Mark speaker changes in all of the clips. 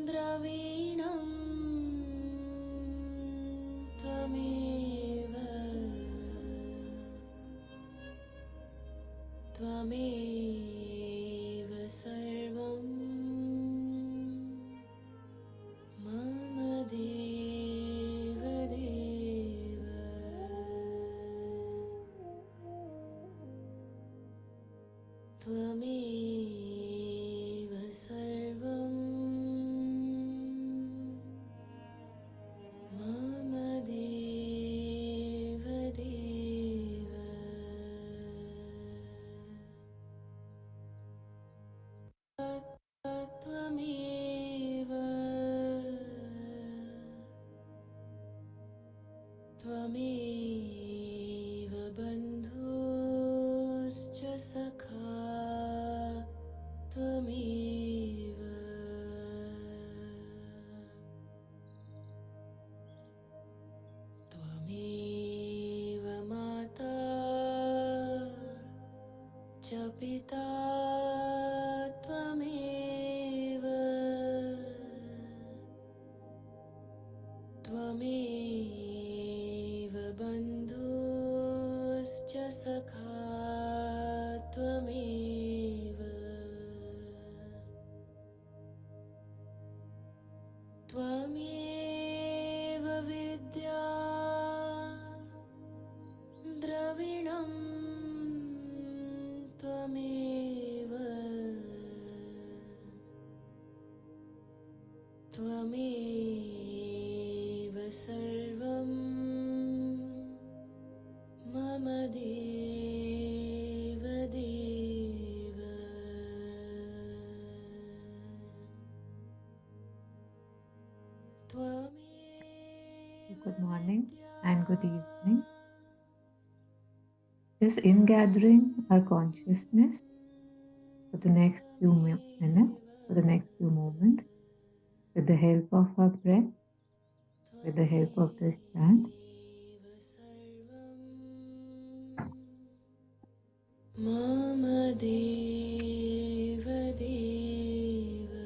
Speaker 1: द्रवीणं त्वमेव त्वमेव सर्वं मम देव देव त्वमेव सर्वं मम देव देव त्वमेव त्वमेव बन्धुश्च सखा त्वमेव त्वमेव माता च पिता त्वमेव त्वमेव बन्धुश्च सखा त्वमेव त्वमेव विद्या द्रविणं त्वमेव त्वमेव सर्वं मम देव देव
Speaker 2: Good morning and good evening. Just ingathering our consciousness for the next few minutes, for the next few moments, with the help of our breath, with the help of this chant.
Speaker 1: Mama Deva Deva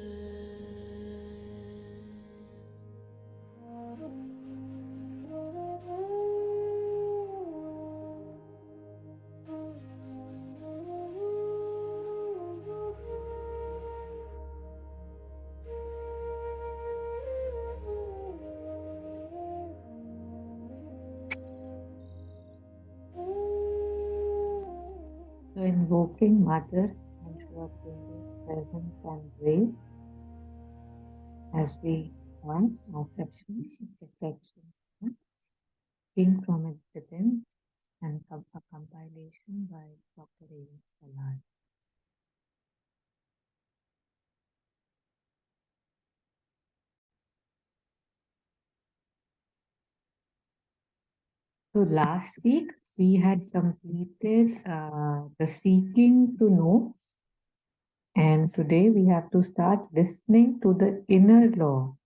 Speaker 2: So invoking Mother and Aurobindo presence and grace as we want our sections of protection, came from it within and a compilation by Dr. A. Salar. So last week we had completed the seeking to know, and today we have to start listening to the inner law.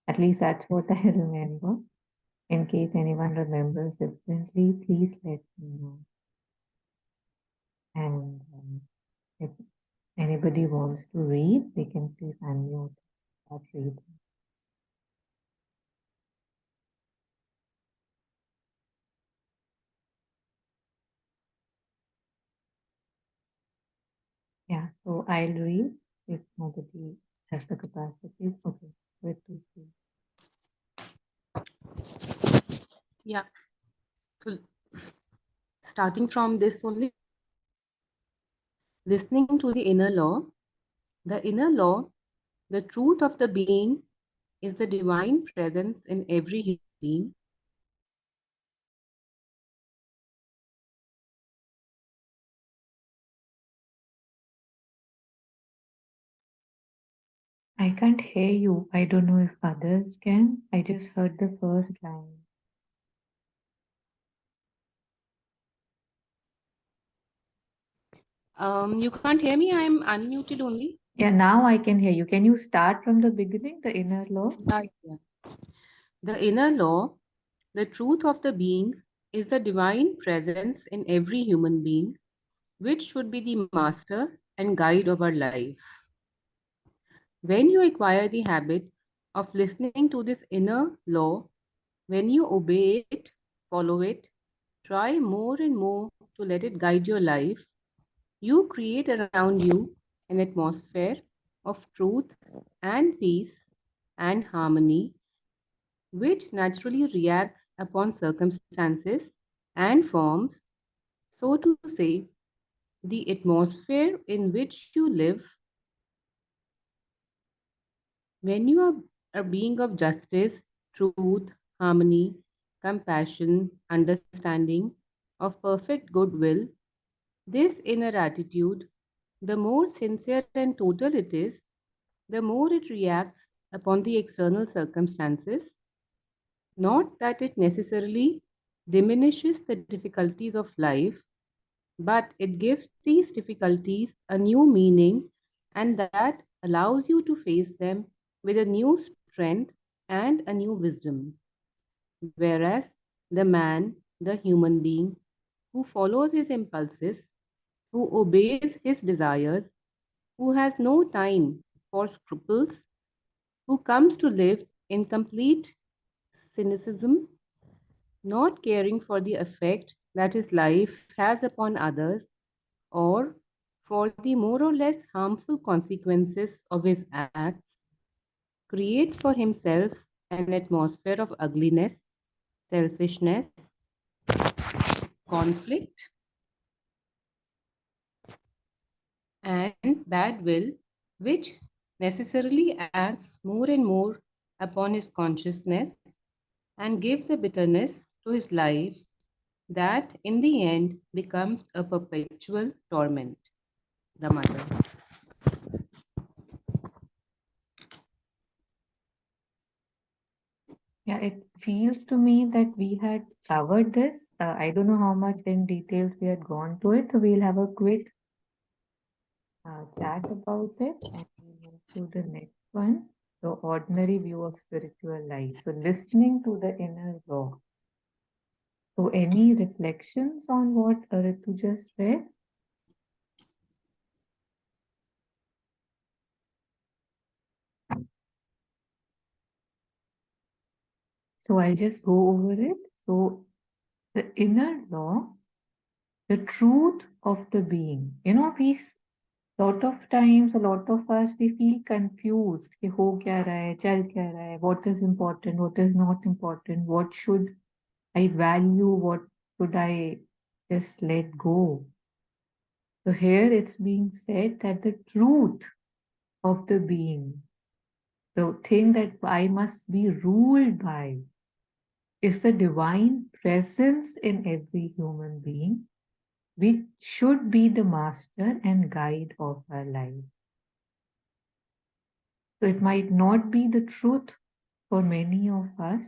Speaker 2: At least that's what I remember. In case anyone remembers differently, please let me know. And if anybody wants to read, they can please unmute or read. Yeah, so I'll read if nobody has the capacity. Okay, wait to see.
Speaker 3: Yeah. So starting from this only, listening to the inner law. The inner law, the truth of the being, is the divine presence in every human being.
Speaker 2: I can't hear you. I don't know if others can. I just heard the first line.
Speaker 3: You can't hear me? I'm unmuted only.
Speaker 2: Yeah, now I can hear you. Can you start from the beginning, the inner law?
Speaker 3: Yeah. The inner law, the truth of the being, is the divine presence in every human being, which should be the master and guide of our life. When you acquire the habit of listening to this inner law, when you obey it, follow it, try more and more to let it guide your life, you create around you an atmosphere of truth and peace and harmony, which naturally reacts upon circumstances and forms, so to say, the atmosphere in which you live. When you are a being of justice, truth, harmony, compassion, understanding, of perfect goodwill, this inner attitude, the more sincere and total it is, the more it reacts upon the external circumstances. Not that it necessarily diminishes the difficulties of life, but it gives these difficulties a new meaning, and that allows you to face them with a new strength and a new wisdom. Whereas the man, the human being, who follows his impulses, who obeys his desires, who has no time for scruples, who comes to live in complete cynicism, not caring for the effect that his life has upon others, or for the more or less harmful consequences of his acts, creates for himself an atmosphere of ugliness, selfishness, conflict, and bad will, which necessarily acts more and more upon his consciousness and gives a bitterness to his life that in the end becomes a perpetual torment. The mother.
Speaker 2: Yeah, it feels to me that we had covered this. I don't know how much in details we had gone to it. So we'll have a quick chat about it and we move to the next one. The ordinary view of spiritual life. So listening to the inner law. So any reflections on what Ritu just read? So I'll just go over it. So the inner law, the truth of the being. Lot of times, a lot of us, we feel confused. कि हो क्या रहा है, चल क्या रहा है, what is important, what is not important, what should I value, what should I just let go. So here it's being said that the truth of the being, the thing that I must be ruled by, is the divine presence in every human being, which should be the master and guide of our life. So it might not be the truth for many of us.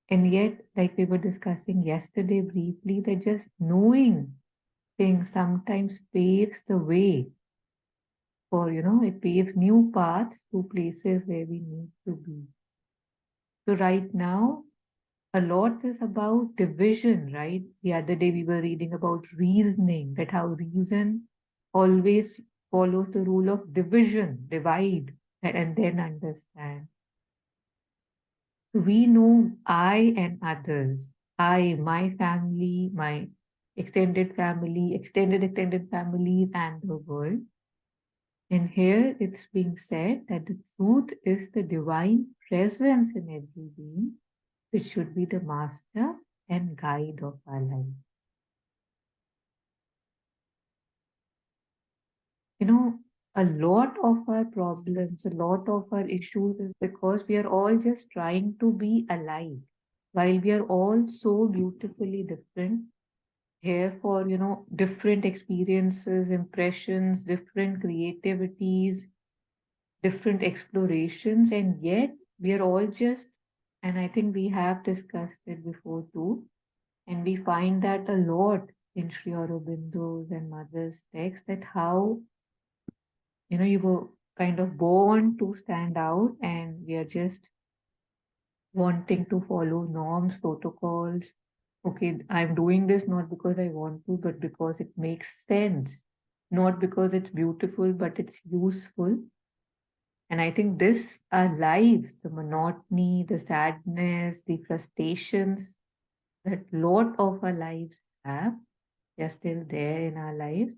Speaker 2: And yet, like we were discussing yesterday briefly, that just knowing things sometimes paves the way for, it paves new paths to places where we need to be. So right now, a lot is about division, right? The other day we were reading about reasoning, that how reason always follows the rule of division, divide, and then understand. So we know I and others, I, my family, my extended families, and the world. And here it's being said that the truth is the divine presence in every being, which should be the master and guide of our life. A lot of our problems, a lot of our issues is because we are all just trying to be alive. While we are all so beautifully different, here for, different experiences, impressions, different creativities, different explorations, and yet we are all just, and I think we have discussed it before too, and we find that a lot in Sri Aurobindo's and Mother's text, that how, you were kind of born to stand out, and we are just wanting to follow norms, protocols. Okay, I'm doing this not because I want to, but because it makes sense. Not because it's beautiful, but it's useful. And I think this, our lives, the monotony, the sadness, the frustrations that lot of our lives have, they're still there in our lives,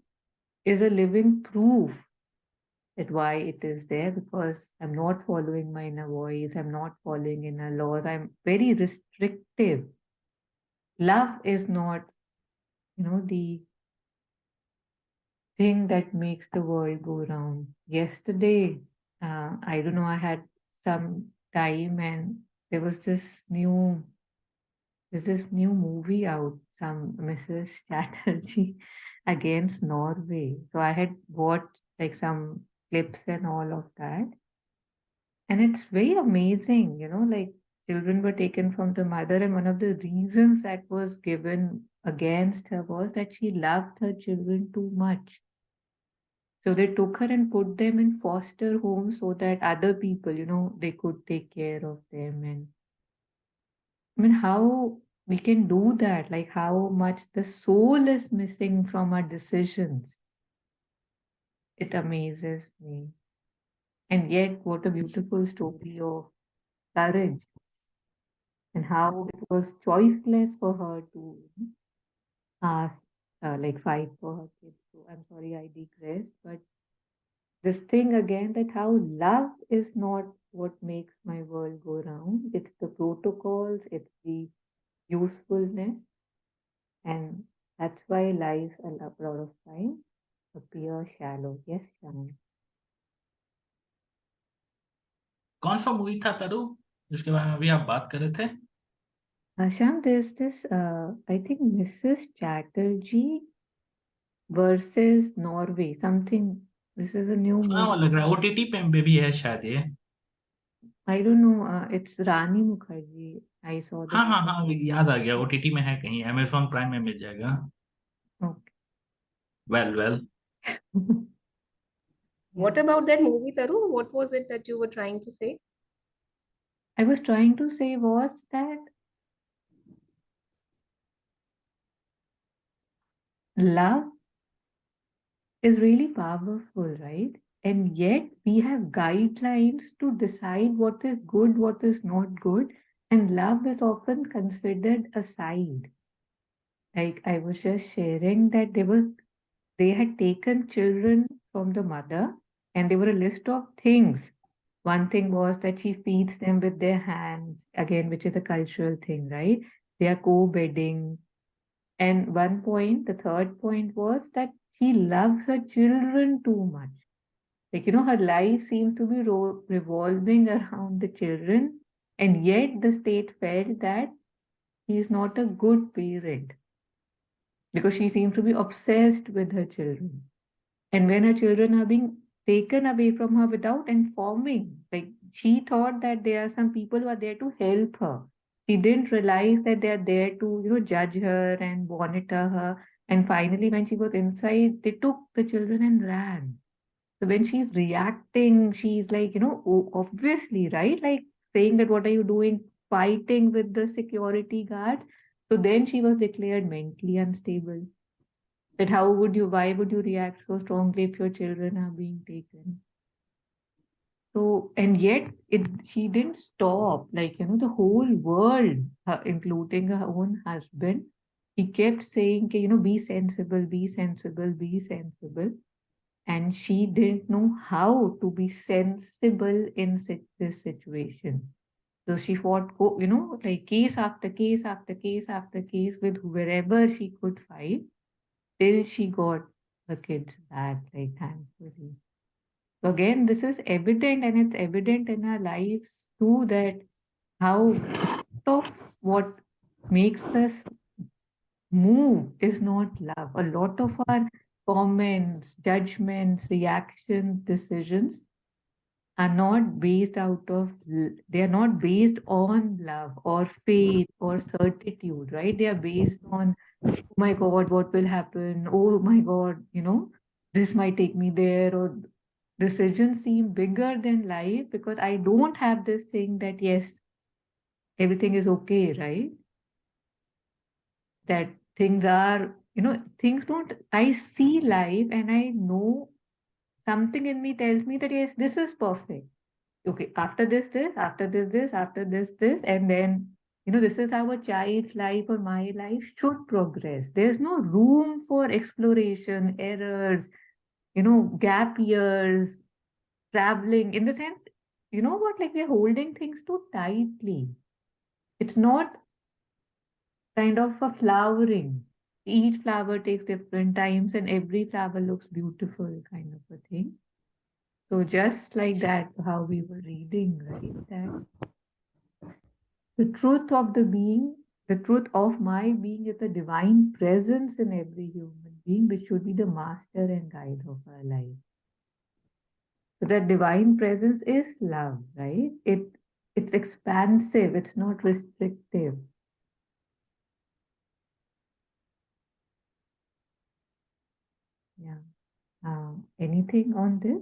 Speaker 2: is a living proof that why it is there, because I'm not following my inner voice, I'm not following inner laws, I'm very restrictive. Love is not, the thing that makes the world go round. Yesterday, I don't know, I had some time and there was this new movie out, some Mrs. Chatterjee against Norway. So I had watched like some clips and all of that. And it's very amazing, like children were taken from the mother, and one of the reasons that was given against her was that she loved her children too much. So they took her and put them in foster homes so that other people, they could take care of them. And I mean, how we can do that, like how much the soul is missing from our decisions. It amazes me. And yet, what a beautiful story of courage, and how it was choiceless for her to ask, like fight for her kids. So I'm sorry I digressed, but this thing again, that how love is not what makes my world go round. It's the protocols, it's the usefulness, and that's why lives a lot of time appear shallow. Yes, Shyam.
Speaker 4: कौन सा movie था तरु जिसके बारे में अभी आप बात कर रहे थे?
Speaker 2: Shyam, there's this, I think Mrs. Chatterjee versus Norway, something. This is a new
Speaker 4: सुना हुआ
Speaker 2: movie.
Speaker 4: लग रहा है, ओटीटी पे भी है शायद ये.
Speaker 2: I don't know. It's Rani Mukherjee. I saw the
Speaker 4: हाँ हाँ हाँ,
Speaker 2: poster.
Speaker 4: याद आ गया, ओटीटी में है कहीं, अमेजॉन प्राइम में मिल जाएगा.
Speaker 2: Okay.
Speaker 4: Well.
Speaker 1: What about that movie, Taru? What was it that you were trying to say?
Speaker 2: I was trying to say was that love is really powerful, right? And yet we have guidelines to decide what is good, what is not good. And love is often considered a side. Like I was just sharing that they had taken children from the mother, and there were a list of things. One thing was that she feeds them with their hands, again, which is a cultural thing, right? They are co-bedding. And one point, the third point was that she loves her children too much. Like, her life seemed to be revolving around the children. And yet the state felt that he is not a good parent because she seems to be obsessed with her children. And when her children are being taken away from her without informing, like she thought that there are some people who are there to help her. She didn't realize that they are there to, judge her and monitor her. And finally, when she was inside, they took the children and ran. So when she's reacting, she's like, obviously, right? Like saying that, what are you doing? Fighting with the security guards. So then she was declared mentally unstable. That why would you react so strongly if your children are being taken? So, and yet she didn't stop. Like, the whole world, including her own husband, he kept saying, okay, be sensible, be sensible, be sensible. And she didn't know how to be sensible in this situation. So she fought, like case after case after case after case with wherever she could fight till she got the kids back, like thankfully. So again, this is evident, and it's evident in our lives too, that how of what makes us move is not love. A lot of our comments, judgments, reactions, decisions are not based they are not based on love or faith or certitude, right? They are based on, oh my God, what will happen? Oh my God, this might take me there, or decisions seem bigger than life because I don't have this thing that, yes, everything is okay, right? That things are, things don't, I see life and I know something in me tells me that, yes, this is perfect. okay, after this, after this, after this, and then, this is how a child's life or my life should progress. There's no room for exploration, errors, gap years, traveling, in the sense, you know what, like we're holding things too tightly. It's not kind of a flowering. Each flower takes different times and every flower looks beautiful, kind of a thing. So just like that, how we were reading, right? That the truth of the being, the truth of my being is the divine presence in every human being, which should be the master and guide of our life. So that divine presence is love, right? It's expansive, it's not restrictive. Yeah. Anything on this?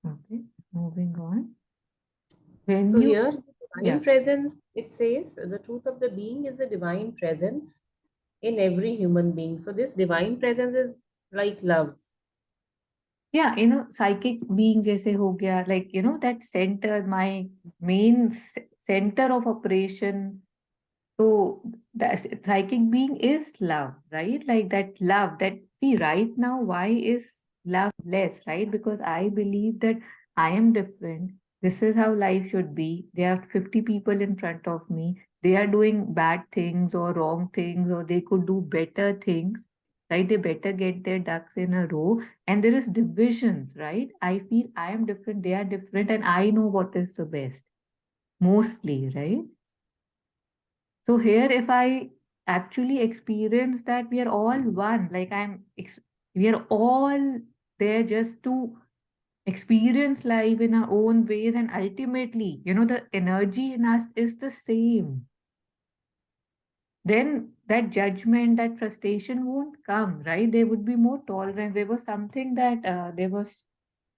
Speaker 2: Okay, moving on. When
Speaker 1: So
Speaker 2: you,
Speaker 1: here, the
Speaker 2: yeah,
Speaker 1: divine presence, it says the truth of the being is the divine presence in every human being. So this divine presence is like love.
Speaker 2: yeah, psychic being जैसे हो गया, like, that center, my main center of operation. So the psychic being is love, right? Like that love that, see, right now, why is love less, right? Because I believe that I am different. This is how life should be. There are 50 people in front of me. They are doing bad things or wrong things, or they could do better things, right? They better get their ducks in a row. And there is divisions, right? I feel I am different, they are different, and I know what is the best, mostly, right? So here, if I actually experience that we are all one, like we are all there just to experience life in our own ways, and ultimately, the energy in us is the same. Then that judgment, that frustration won't come, right? There would be more tolerance. There was something that there was,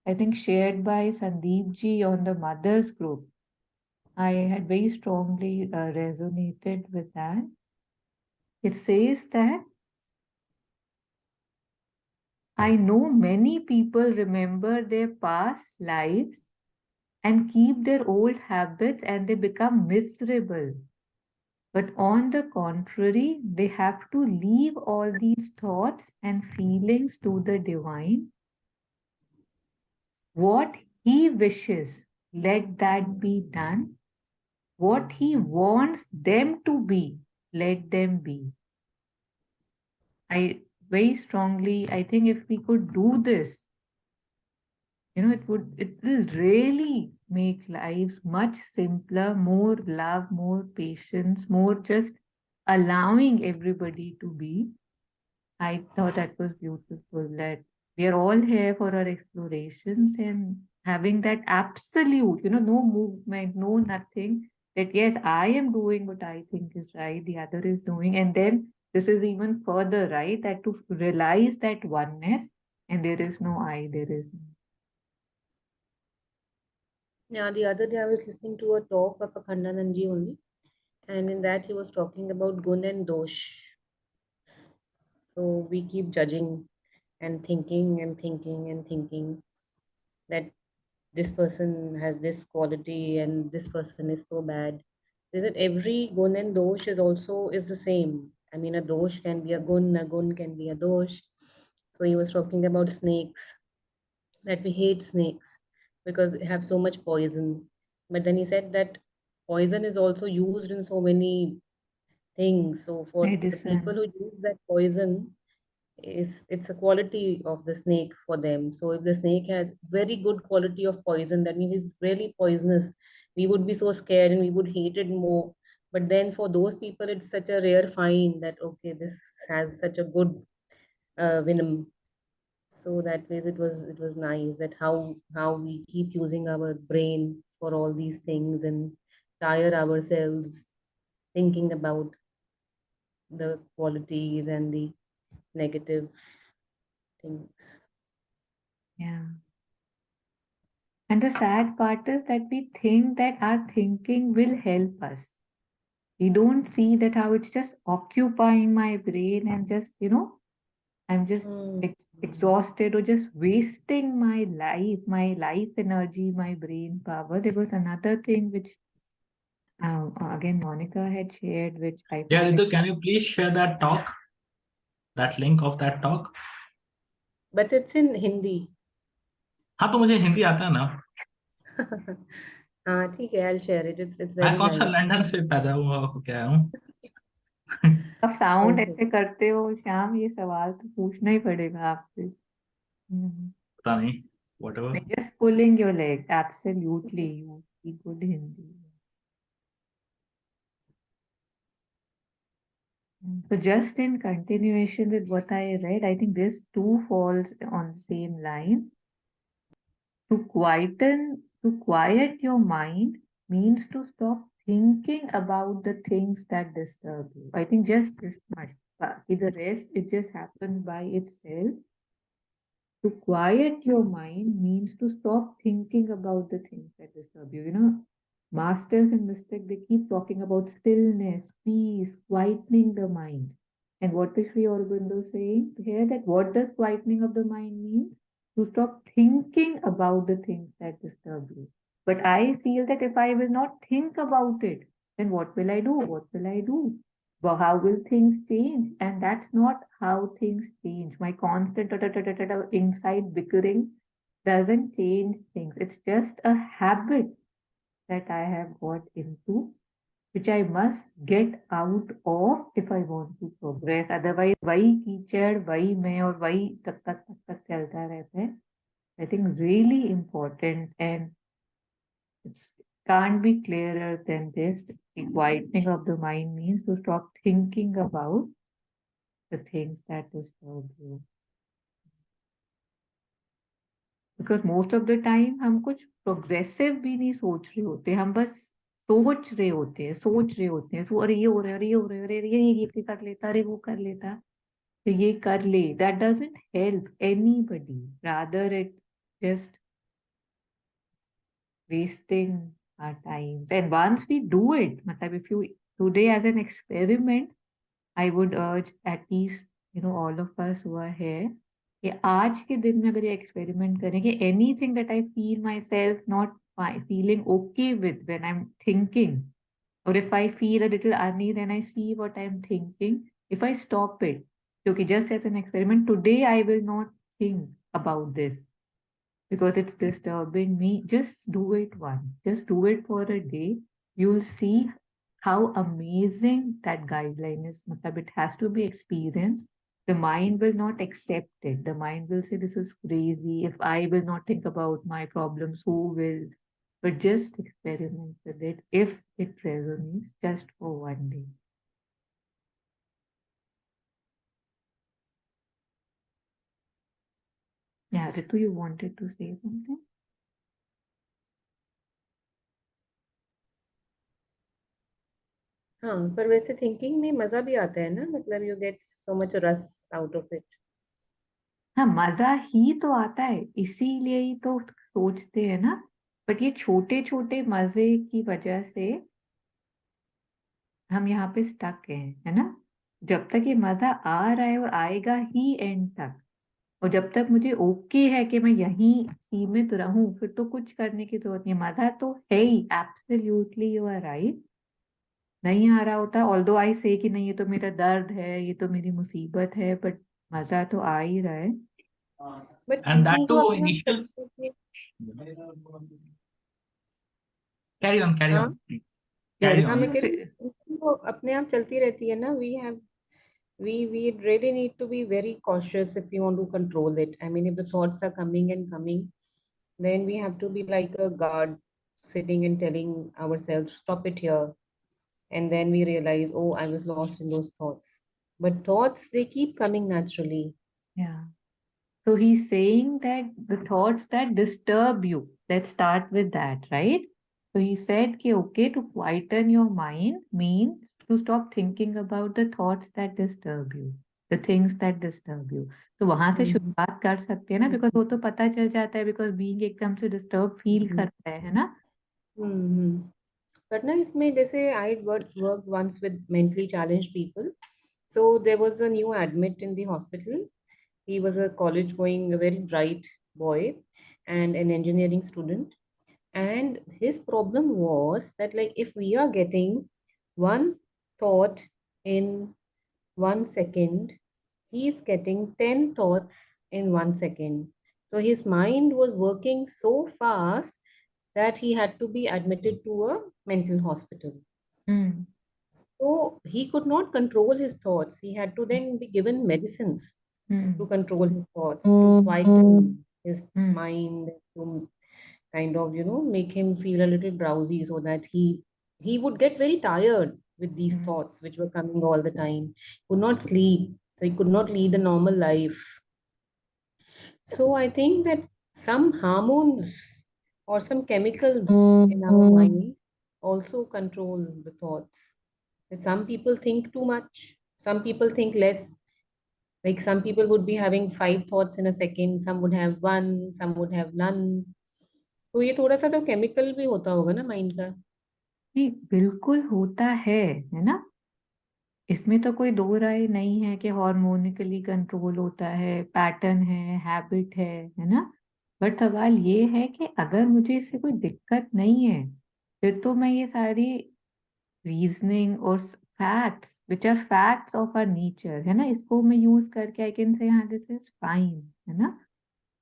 Speaker 2: I think, shared by Sandeep ji on the mothers group. I had very strongly resonated with that. It says that I know many people remember their past lives and keep their old habits and they become miserable. But on the contrary, they have to leave all these thoughts and feelings to the divine. What he wishes, let that be done. What he wants them to be, let them be. I very strongly, I think if we could do this, it will really make lives much simpler, more love, more patience, more just allowing everybody to be. I thought that was beautiful, that we are all here for our explorations and having that absolute, no movement, no nothing, that yes, I am doing what I think is right, the other is doing. And then this is even further, right? That to realize that oneness, and there is no I, there is no.
Speaker 1: Yeah, the other day I was listening to a talk of Akhandananji only, and in that he was talking about gun and dosh. So we keep judging and thinking and thinking and thinking that this person has this quality and this person is so bad. Is it every gun and dosh is also is the same? I mean, a dosh can be a gun can be a dosh. So he was talking about snakes, that we hate snakes because they have so much poison. But then he said that poison is also used in so many things. So for the people who
Speaker 2: Medicines.
Speaker 1: use that poison, it's a quality of the snake for them. So if the snake has very good quality of poison, that means it's really poisonous. We would be so scared and we would hate it more. But then for those people, it's such a rare find that okay, this has such a good venom. So that ways it was nice that how we keep using our brain for all these things and tire ourselves thinking about the qualities and the negative things.
Speaker 2: Yeah. And the sad part is that we think that our thinking will help us. We don't see that how it's just occupying my brain and just, I'm just
Speaker 1: Hmm.
Speaker 2: exhausted or just wasting my life energy, my brain power. There was another thing which, again, Monica had shared, which I
Speaker 4: Yeah,
Speaker 2: found
Speaker 4: Ritu, can you please share that talk, that link of that talk?
Speaker 1: But it's in Hindi.
Speaker 4: हाँ तो मुझे हिंदी आता है ना.
Speaker 1: हाँ ठीक है, I'll share it. It's
Speaker 4: मैं
Speaker 1: very
Speaker 4: कौन सा
Speaker 1: nice.
Speaker 4: लंदन से पैदा हुआ हो क्या हूँ.
Speaker 2: अब साउंड
Speaker 1: Okay.
Speaker 2: ऐसे करते हो श्याम, ये सवाल तो पूछना ही पड़ेगा आपसे.
Speaker 4: पता नहीं, whatever.
Speaker 2: Just pulling your leg, absolutely. You speak good Hindi. So just in continuation with what I read, I think this too falls on the same line. To quiet your mind means to stop thinking about the things that disturb you. I think just this much. The rest, it just happens by itself. To quiet your mind means to stop thinking about the things that disturb you. You know, masters in mystic, they keep talking about stillness, peace, quietening the mind. And what is Sri Aurobindo saying here? That what does quietening of the mind means? To stop thinking about the things that disturb you. But I feel that if I will not think about it, then what will I do? What will I do? Well, how will things change? And that's not how things change. My constant inside bickering doesn't change things. It's just a habit that I have got into, which I must get out of if I want to progress. Otherwise, वही कीचड़, वही मैं और वही तक चलता रहता है. I think really important, and it can't be clearer than this. The quietening of the mind means to stop thinking about the things that disturb you. Because most of the time हम कुछ progressive भी नहीं सोच रहे होते, हम बस सोच रहे होते हैं, सो अरे ये हो रहा है, अरे ये हो रहा है, अरे ये कर लेता, अरे वो कर लेता, तो ये कर ले. That doesn't help anybody. Rather, it just wasting our times. And once we do it, मतलब if you today as an experiment, I would urge at least, all of us who are here, कि आज के दिन में अगर ये experiment करेंगे, anything that I feel myself not feeling okay with when I'm thinking, or if I feel a little uneasy, then I see what I'm thinking. If I stop it, okay, just as an experiment, today I will not think about this because it's disturbing me. Just do it once. Just do it for a day. You'll see how amazing that guideline is. Matlab, it has to be experienced. The mind will not accept it. The mind will say, this is crazy. If I will not think about my problems, who will? But just experiment with it if it resonates just for one day. Yeah, Ritu, you wanted to say something?
Speaker 1: हाँ, पर वैसे thinking में मजा भी आता है ना, मतलब यू गेट सो मच रस आउट ऑफ इट.
Speaker 2: हाँ, मजा ही तो आता है, इसीलिए ही तो सोचते हैं ना. बट ये छोटे छोटे मजे की वजह से हम यहाँ पे स्टक हैं, है ना. जब तक ये मजा आ रहा है और आएगा ही एंड तक, और जब तक मुझे ओके है कि मैं यहीं सीमित रहूं, फिर तो कुछ करने की जरूरत नहीं. मजा तो है ही, एब्सोल्युटली यू आर राइट. नहीं आ रहा होता, ऑल्दो आई से कि नहीं ये तो मेरा दर्द है, ये तो मेरी मुसीबत है, बट मजा तो आ ही रहा है.
Speaker 1: बट
Speaker 4: And that
Speaker 1: थिंकिंग को
Speaker 4: too,
Speaker 1: अपने आप
Speaker 4: initial.
Speaker 1: चलते
Speaker 4: Carry on, carry
Speaker 1: हाँ
Speaker 4: on,
Speaker 2: या
Speaker 4: carry
Speaker 1: हाँ,
Speaker 2: ऋतु
Speaker 1: मैं
Speaker 4: on.
Speaker 1: कह रही हूँ thinking को अपने आप चलती रहती है ना. We really need to be very cautious if we want to control it. I mean, if the thoughts are coming and coming, then we have to be like a guard sitting and telling ourselves, stop it here. And then we realize, oh, I was lost in those thoughts. But thoughts, they keep coming naturally.
Speaker 2: Yeah. So he's saying that the thoughts that disturb you, let's start with that, right? So he said, कि, okay, to quieten your mind means to stop thinking about the thoughts that disturb you, the things that disturb you. तो वहां से शुरुआत कर सकते हैं ना, because वो तो पता चल जाता है, because being एकदम से disturb feel करता है ना.
Speaker 1: हम्म. But now इसमें जैसे I worked once with mentally challenged people. So there was a new admit in the hospital, He was a college going, a very bright boy and an engineering student. And his problem was that, like, if we are getting one thought in 1 second, he is getting 10 thoughts in 1 second. So his mind was working so fast that he had to be admitted to a mental hospital.
Speaker 2: Mm.
Speaker 1: So he could not control his thoughts. He had to then be given medicines to
Speaker 2: Mm.
Speaker 1: control his thoughts, to quieten his
Speaker 2: Mm.
Speaker 1: mind, to kind of, make him feel a little drowsy so that he would get very tired with these
Speaker 2: Mm.
Speaker 1: thoughts which were coming all the time. Could not sleep, so he could not lead a normal life. So I think that some hormones or some chemicals in our mind also control the thoughts. That some people think too much, some people think less. Like some people would be having 5 thoughts in a second, some would have one, some would have none. तो ये थोड़ा सा तो chemical भी होता होगा ना mind का.
Speaker 2: नहीं, बिल्कुल होता है ना. इसमें तो कोई दो राय नहीं है कि हार्मोनिकली कंट्रोल होता है, पैटर्न है, हैबिट है ना. बट सवाल ये है कि अगर मुझे इससे कोई दिक्कत नहीं है, फिर तो मैं ये सारी रीजनिंग और facts which are facts of our nature है ना, इसको मैं यूज करके आई कैन से हाँ दिस इज फाइन है ना.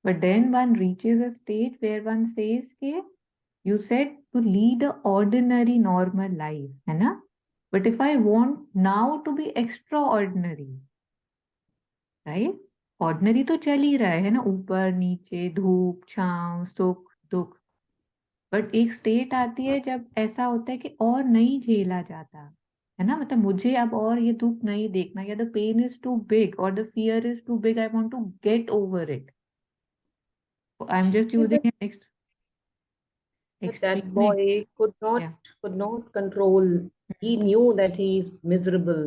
Speaker 2: But then one reaches a stage where one says के you said to lead a ordinary normal life है ना. but if I want now to be extraordinary, right, ordinary तो चल ही रहा है ना, ऊपर नीचे धूप छांव सुख दुख. बट एक स्टेट आती है जब ऐसा होता है कि और नहीं झेला जाता है ना, मतलब मुझे अब और ये दुख नहीं देखना, या the pain is too big और the fear is too big, I want to get over it. I am just
Speaker 1: See,
Speaker 2: using
Speaker 1: but that
Speaker 2: extremely.
Speaker 1: boy
Speaker 2: Yeah.
Speaker 1: could not control. He knew that he's miserable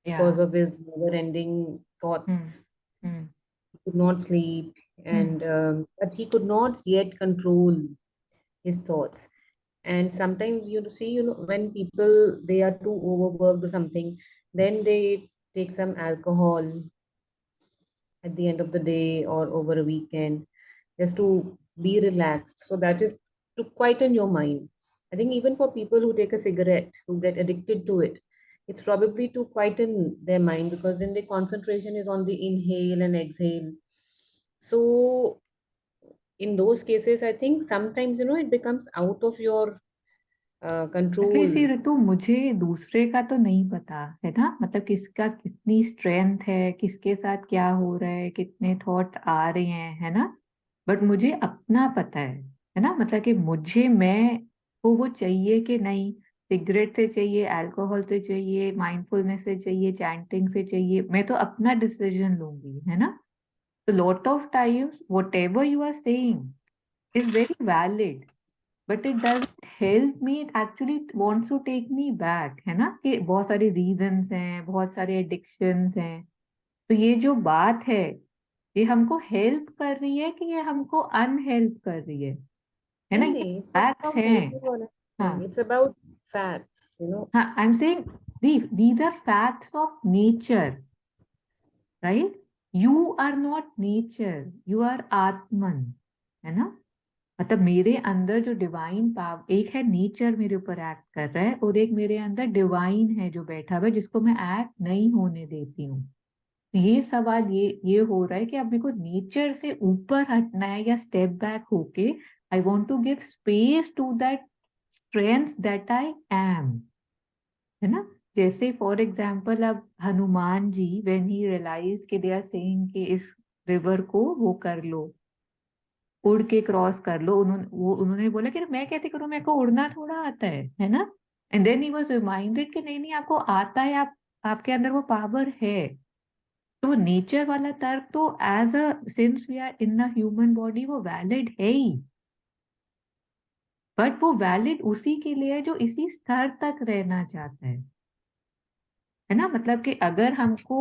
Speaker 1: because
Speaker 2: Yeah.
Speaker 1: of his never-ending
Speaker 2: Hmm.
Speaker 1: thoughts.
Speaker 2: Hmm.
Speaker 1: He could not sleep,
Speaker 2: Hmm.
Speaker 1: and but he could not yet control his thoughts. And sometimes you see, when people they are too overworked or something, then they take some alcohol at the end of the day or over a weekend just to be relaxed. So that is to quieten your mind. I think even for people who take a cigarette, who get addicted to it, it's probably to quieten their mind because then the concentration is on the inhale and exhale. So in those cases, I think sometimes, it becomes out of your
Speaker 2: actually see
Speaker 1: control.
Speaker 2: ऋतु, मुझे दूसरे का तो नहीं पता है ना, मतलब किसका कितनी स्ट्रेंथ है, किसके साथ क्या हो रहा है, कितने थॉट्स आ रहे हैं है ना. बट मुझे अपना पता है ना, मतलब कि मुझे मैं को वो चाहिए कि नहीं, सिगरेट से चाहिए, अल्कोहल से चाहिए, माइंडफुलनेस से चाहिए, चैंटिंग से चाहिए, मैं तो अपना डिसीजन लूंगी है ना. तो lot of times whatever you are saying is very valid, but it doesn't help me, it actually wants to take me back है ना, कि बहुत सारे रीजंस हैं, बहुत सारे एडिक्शंस हैं. तो ये जो बात है, ये हमको हेल्प कर रही है कि ये हमको अनहेल्प कर रही है ना,
Speaker 1: नहीं
Speaker 2: ये
Speaker 1: नहीं, it's not
Speaker 2: फैक्ट्स
Speaker 1: about
Speaker 2: हैं.
Speaker 1: helping or
Speaker 2: हाँ.
Speaker 1: anything. It's about facts.
Speaker 2: हाँ, I am saying these are facts of nature, right. You are not nature, you are आत्मन है ना. मतलब मेरे अंदर जो डिवाइन पावर, एक है नेचर मेरे ऊपर एक्ट कर रहा है, और एक मेरे अंदर डिवाइन है जो बैठा हुआ है, जिसको मैं एक्ट नहीं होने देती हूँ. ये सवाल ये हो रहा है कि अब मेरे को नेचर से ऊपर हटना है या स्टेप बैक होके I want to give space to that strength that I am है ना. जैसे फॉर एग्जाम्पल अब Hanuman ji when he realise कि दे आर सेइंग कि इस रिवर को वो कर लो, उड़ के क्रॉस कर लो, उन्होंने बोला कि मैं कैसे करूं, मेरे को उड़ना थोड़ा आता है ना. And then he was reminded कि नहीं नहीं, आपको आता है, आप आपके अंदर वो पावर है. तो वो नेचर वाला तर्क तो as a since we are in the human body वो वैलिड है ही, बट वो वैलिड उसी के लिए है जो इसी स्तर तक रहना चाहता है ना. मतलब कि अगर हमको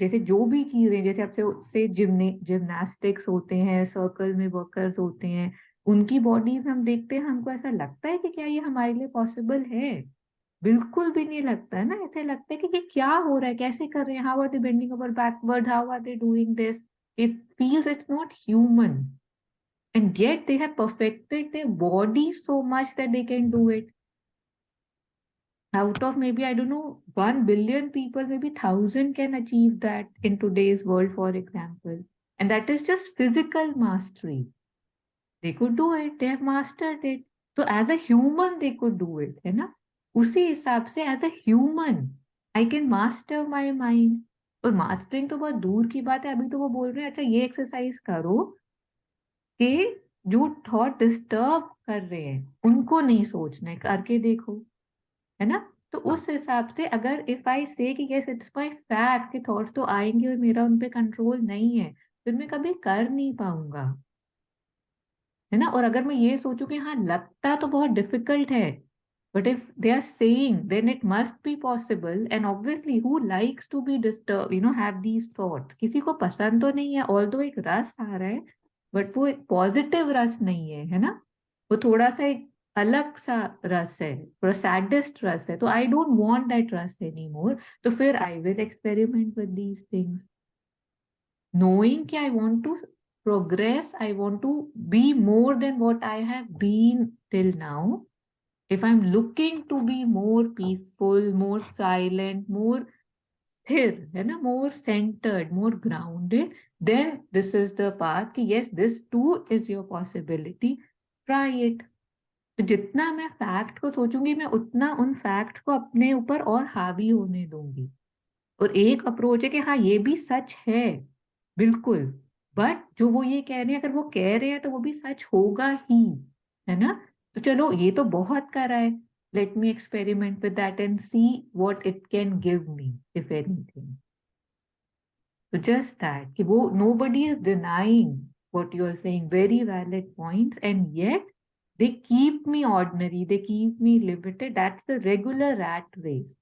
Speaker 2: जैसे जो भी चीजें, जैसे आपसे से जिम्नास्टिक्स होते हैं, सर्कल में वर्कर्स होते हैं, उनकी बॉडीज हम देखते हैं, हमको ऐसा लगता है कि क्या ये हमारे लिए पॉसिबल है. बिल्कुल भी नहीं लगता है ना. ऐसे लगता है कि ये क्या हो रहा है, कैसे कर रहे हैं, how are they bending over backward, how are they doing this, it feels it's not human. And yet they have perfected their body so much that they can do it. Out of maybe, I don't know, 1 billion people, maybe 1,000 can achieve that in today's world, for example. And that is just physical mastery. They could do it, they have mastered it. So as a human, they could do it, है ना? उसी हिसाब से as a human, I can master my mind. और mastering तो बहुत दूर की बात है, अभी तो वो बोल रहे हैं अच्छा ये एक्सरसाइज करो कि जो थॉट डिस्टर्ब कर रहे हैं उनको नहीं सोचना है, करके देखो, है ना? तो उस हिसाब से अगर इफ आई से कि यस इट्स माय फैक्ट कि थॉट्स तो आएंगे और मेरा उन पे कंट्रोल नहीं है, फिर मैं कभी कर नहीं पाऊंगा, है ना? और अगर मैं ये सोचूं कि हाँ लगता तो बहुत डिफिकल्ट है, but if they are saying then it must be possible, and obviously who likes to be disturb, have these thoughts, किसी को पसंद तो नहीं है, ऑल्दो एक रस आ रहा है, बट वो एक पॉजिटिव रस नहीं है, है ना? वो थोड़ा सा एक अलग सा रस है, थोड़ा सैडेस्ट रस है, तो आई डोंट वांट दैट रस एनी मोर, तो फिर I will experiment with these things, knowing कि I want to progress, I want to be more than what I have been till now. If I'm looking to be more peaceful, more silent, more sthir, है ना, more centered, more grounded, then this is the path कि yes, this too is your possibility. Try it. तो जितना मैं fact को सोचूंगी, मैं उतना उन फैक्ट को अपने ऊपर और हावी होने दूंगी. और एक अप्रोच है कि हाँ ये भी सच है, बिल्कुल, बट जो वो ये कह रहे हैं, अगर वो कह रहे हैं तो वो भी सच होगा ही, है ना? तो चलो ये तो बहुत करा है, let me experiment with that and see what it can give me if anything. तो जस्ट दैट कि वो nobody is denying what you are saying, very valid points, and yet they keep me ordinary, they keep me limited. That's the regular rat race.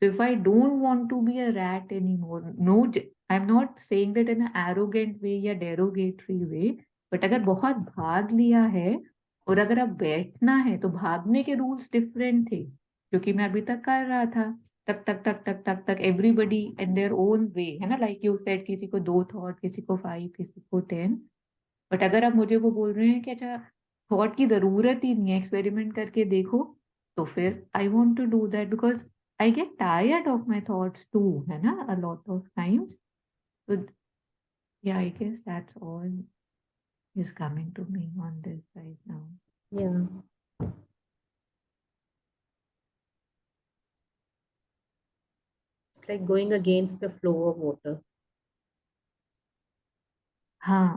Speaker 2: So if I don't want to be a rat anymore, no, I'm not saying that in an arrogant way या derogatory way, but अगर बहुत भाग लिया है और अगर अब बैठना है, तो भागने के रूल्स डिफरेंट थे, क्योंकि मैं अभी तक कर रहा था, तक तक तक तक तक तक everybody in their own way, है ना? लाइक यू सेड, किसी को 2 थॉट, किसी को 5, किसी को 10. बट अगर आप मुझे वो बोल रहे हैं कि अच्छा थॉट की जरूरत ही नहीं है, एक्सपेरिमेंट करके देखो, तो फिर I want to do that because I get tired of my thoughts too, है ना, a lot of times. So yeah, I guess that's all is coming to me on this right now.
Speaker 1: Yeah. It's like going against the flow of water.
Speaker 2: हाँ,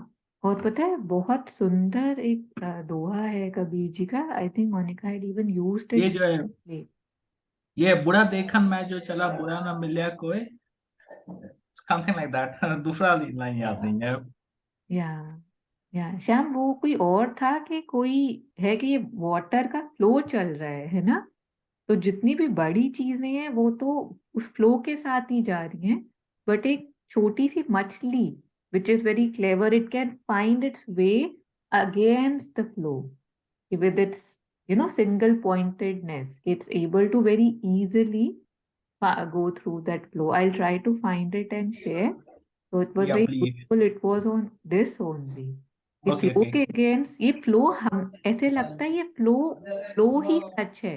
Speaker 2: और पता है बहुत सुंदर एक दोहा है कबीर जी का, I think Monica had even used
Speaker 4: ये
Speaker 2: it.
Speaker 4: जो है, ये बुरा देखन मैं जो चला बुरा ना मिले कोई, समथिंग लाइक दैट. दूसरा लाइन याद नहीं है.
Speaker 2: या श्याम, वो कोई और था कि कोई है कि ये वाटर का फ्लो चल रहा है ना? तो जितनी भी बड़ी चीजें हैं वो तो उस फ्लो के साथ ही जा रही हैं, बट एक छोटी सी मछली which is very clever, it can find its way against the flow with its single pointedness. It's able to very easily go through that flow. I'll try to find it and share. So it was
Speaker 4: या
Speaker 2: very
Speaker 4: please.
Speaker 2: beautiful. It was on this only. ये
Speaker 4: okay
Speaker 2: flow
Speaker 4: okay.
Speaker 2: के against, ये flow हम ऐसे लगता है ये flow flow ही सच है,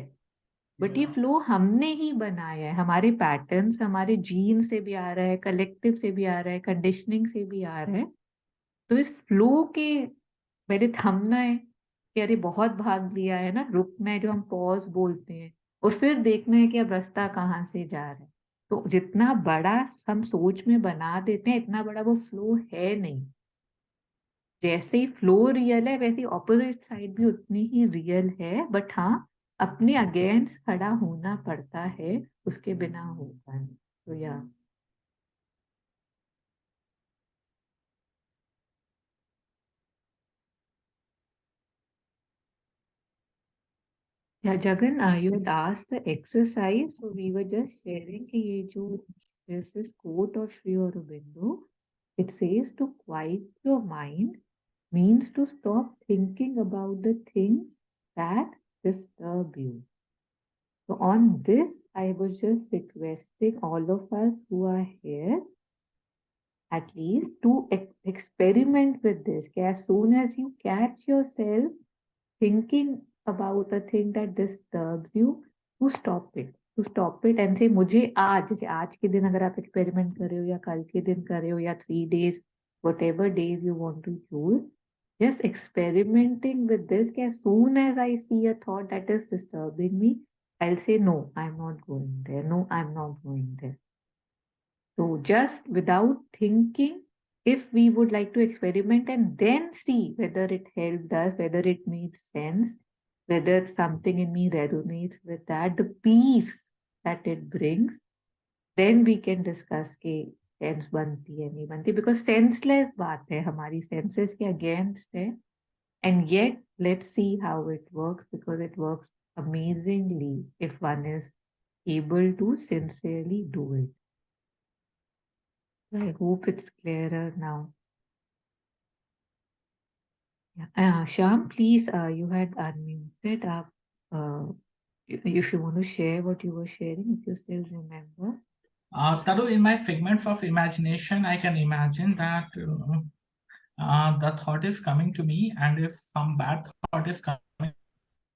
Speaker 2: बट ये फ्लो हमने ही बनाया है, हमारे पैटर्न्स, हमारे जीन से भी आ रहा है, कलेक्टिव से भी आ रहा है, कंडीशनिंग से भी आ रहा है. तो इस फ्लो के मैंने थमना है कि अरे बहुत भाग लिया है ना, रुकना है, जो हम पॉज बोलते हैं, और फिर देखना है कि अब रास्ता कहाँ से जा रहा है. तो जितना बड़ा हम सोच में बना देते हैं, इतना बड़ा वो फ्लो है नहीं. जैसे ही फ्लो रियल है, वैसे ऑपोजिट साइड भी उतनी ही रियल है, बट हाँ, अपने अगेंस्ट खड़ा होना पड़ता है, उसके बिना होता नहीं. तो या Jagan, you had asked the exercise, so we were just sharing कि ये जो there's this quote of Sri Aurobindo. It says to quiet your mind means to stop thinking about the things that disturb you. So on this, I was just requesting all of us who are here at least to experiment with this. As soon as you catch yourself thinking about a thing that disturbs you, to stop it and say मुझे आज, जैसे आज के दिन अगर आप experiment कर रहे हो या कल के दिन कर रहे हो या 3 days, whatever days you want to choose, just experimenting with this. As soon as I see a thought that is disturbing me, I'll say no, I'm not going there, no, I'm not going there. So just without thinking, if we would like to experiment and then see whether it helped us, whether it made sense, whether something in me resonates with that, the peace that it brings, then we can discuss के sense बनती है नहीं बनती, because senseless बात है, हमारी senses के against है, and yet let's see how it works, because it works amazingly if one is able to sincerely do it. I hope it's clearer now. Yeah. Shyam, please, you had unmuted up. If you want to share what you were sharing, if you still remember.
Speaker 4: Taru, in my figments of imagination, I can imagine that the thought is coming to me, and if some bad thought is coming,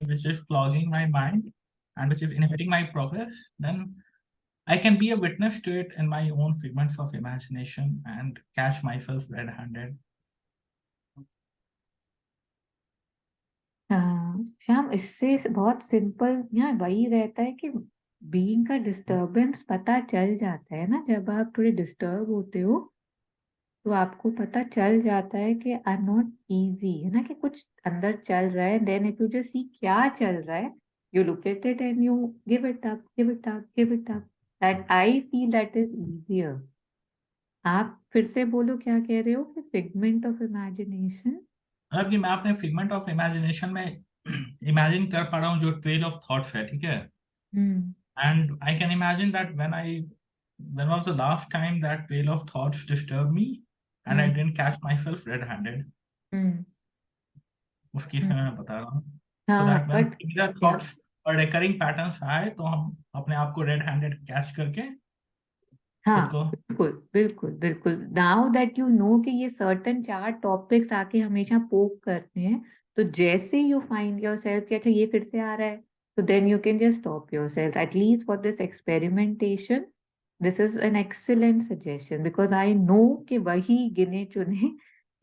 Speaker 4: which is clogging my mind and which is inhibiting my progress, then I can be a witness to it in my own figments of imagination and catch myself red-handed.
Speaker 2: Shyam, इससे बहुत simple यहाँ वही रहता है कि being का disturbance पता चल जाता है ना, जब आप थोड़े डिस्टर्ब होते हो तो आपको पता चल जाता है कि आई एम नॉट इजी, है ना, कि कुछ अंदर चल रहा है. Then if you just see क्या चल रहा है, you look at it and you give it up, give it up, give it up. That I feel that is easier. आप फिर से बोलो क्या कह रहे हो कि फिगमेंट ऑफ इमेजिनेशन.
Speaker 4: मतलब कि मैं अपने फिगमेंट ऑफ इमेजिनेशन में इमेजिन कर पा रहा हूँ जो ट्रेल ऑफ थॉट्स है, ठीक है, and I can imagine that when was the last time that trail of thoughts disturbed me and I didn't catch myself red-handed. उस केस में मैं बता रहा हूँ, so that when similar thoughts और recurring patterns आए तो हम अपने आप को red-handed कैच करके खुद को.
Speaker 2: बिल्कुल बिल्कुल बिल्कुल. नाउ दैट यू नो कि ये सर्टन 4 टॉपिक्स आके हमेशा पोक करते हैं, तो जैसे यू फाइंड योरसेल्फ कि अच्छा ये फिर से आ रहा है, तो then you can just stop yourself. At least for this experimentation this is an excellent suggestion, because I know कि वही गिने चुने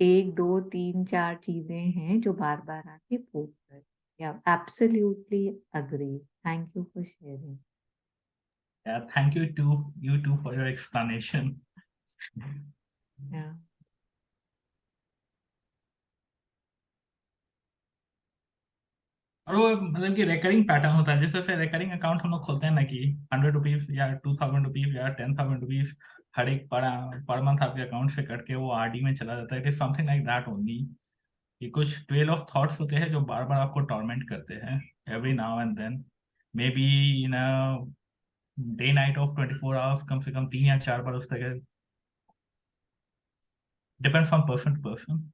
Speaker 2: 1 2 3 4 चीजें हैं जो बार बार आके पोक करते हैं. Absolutely agree. Thank you for sharing.
Speaker 4: Yeah, thank you too for your explanation.
Speaker 2: Yeah.
Speaker 4: और वो मतलब कि रिकरिंग पैटर्न होता है, जैसे फिर रिकरिंग अकाउंट हम लोग खोलते हैं ना कि 100 रुपीज या 2000 रुपीज या 10,000 रुपीज हर एक पर मंथ आपके अकाउंट से कट के वो आरडी में चला जाता है. It is something like that only. कि कुछ ट्रेल ऑफ थॉट्स होते हैं जो बार बार आपको टॉर्मेंट करते हैं every now and then, maybe in day night of 24 hours कम से कम 3 या 4 बार उस तरह. Depends from person to person.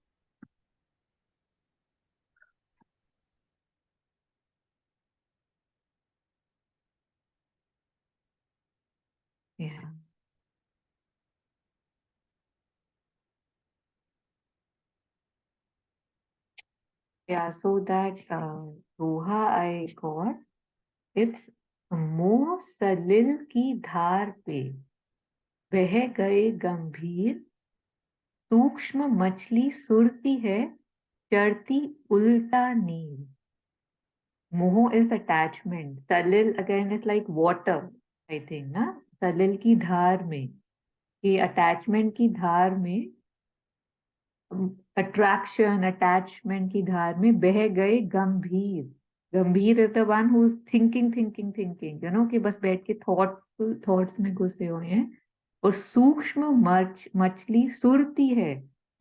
Speaker 2: Yeah. Yeah, so that doha I got, it's मोह सलिल की धार पे बह गए गंभीर, सूक्ष्म मछली सुरती है चढ़ती उल्टा नीर. मोह is attachment. Salil again is like water, I think, ना. सलिल की धार में, ये attachment की धार में, attraction attachment की धार में बह गए गंभीर. गंभीर is the one who's thinking you know, कि बस बैठ के thoughts में घुसे हुए हैं. और सूक्ष्म मछली सुरती है,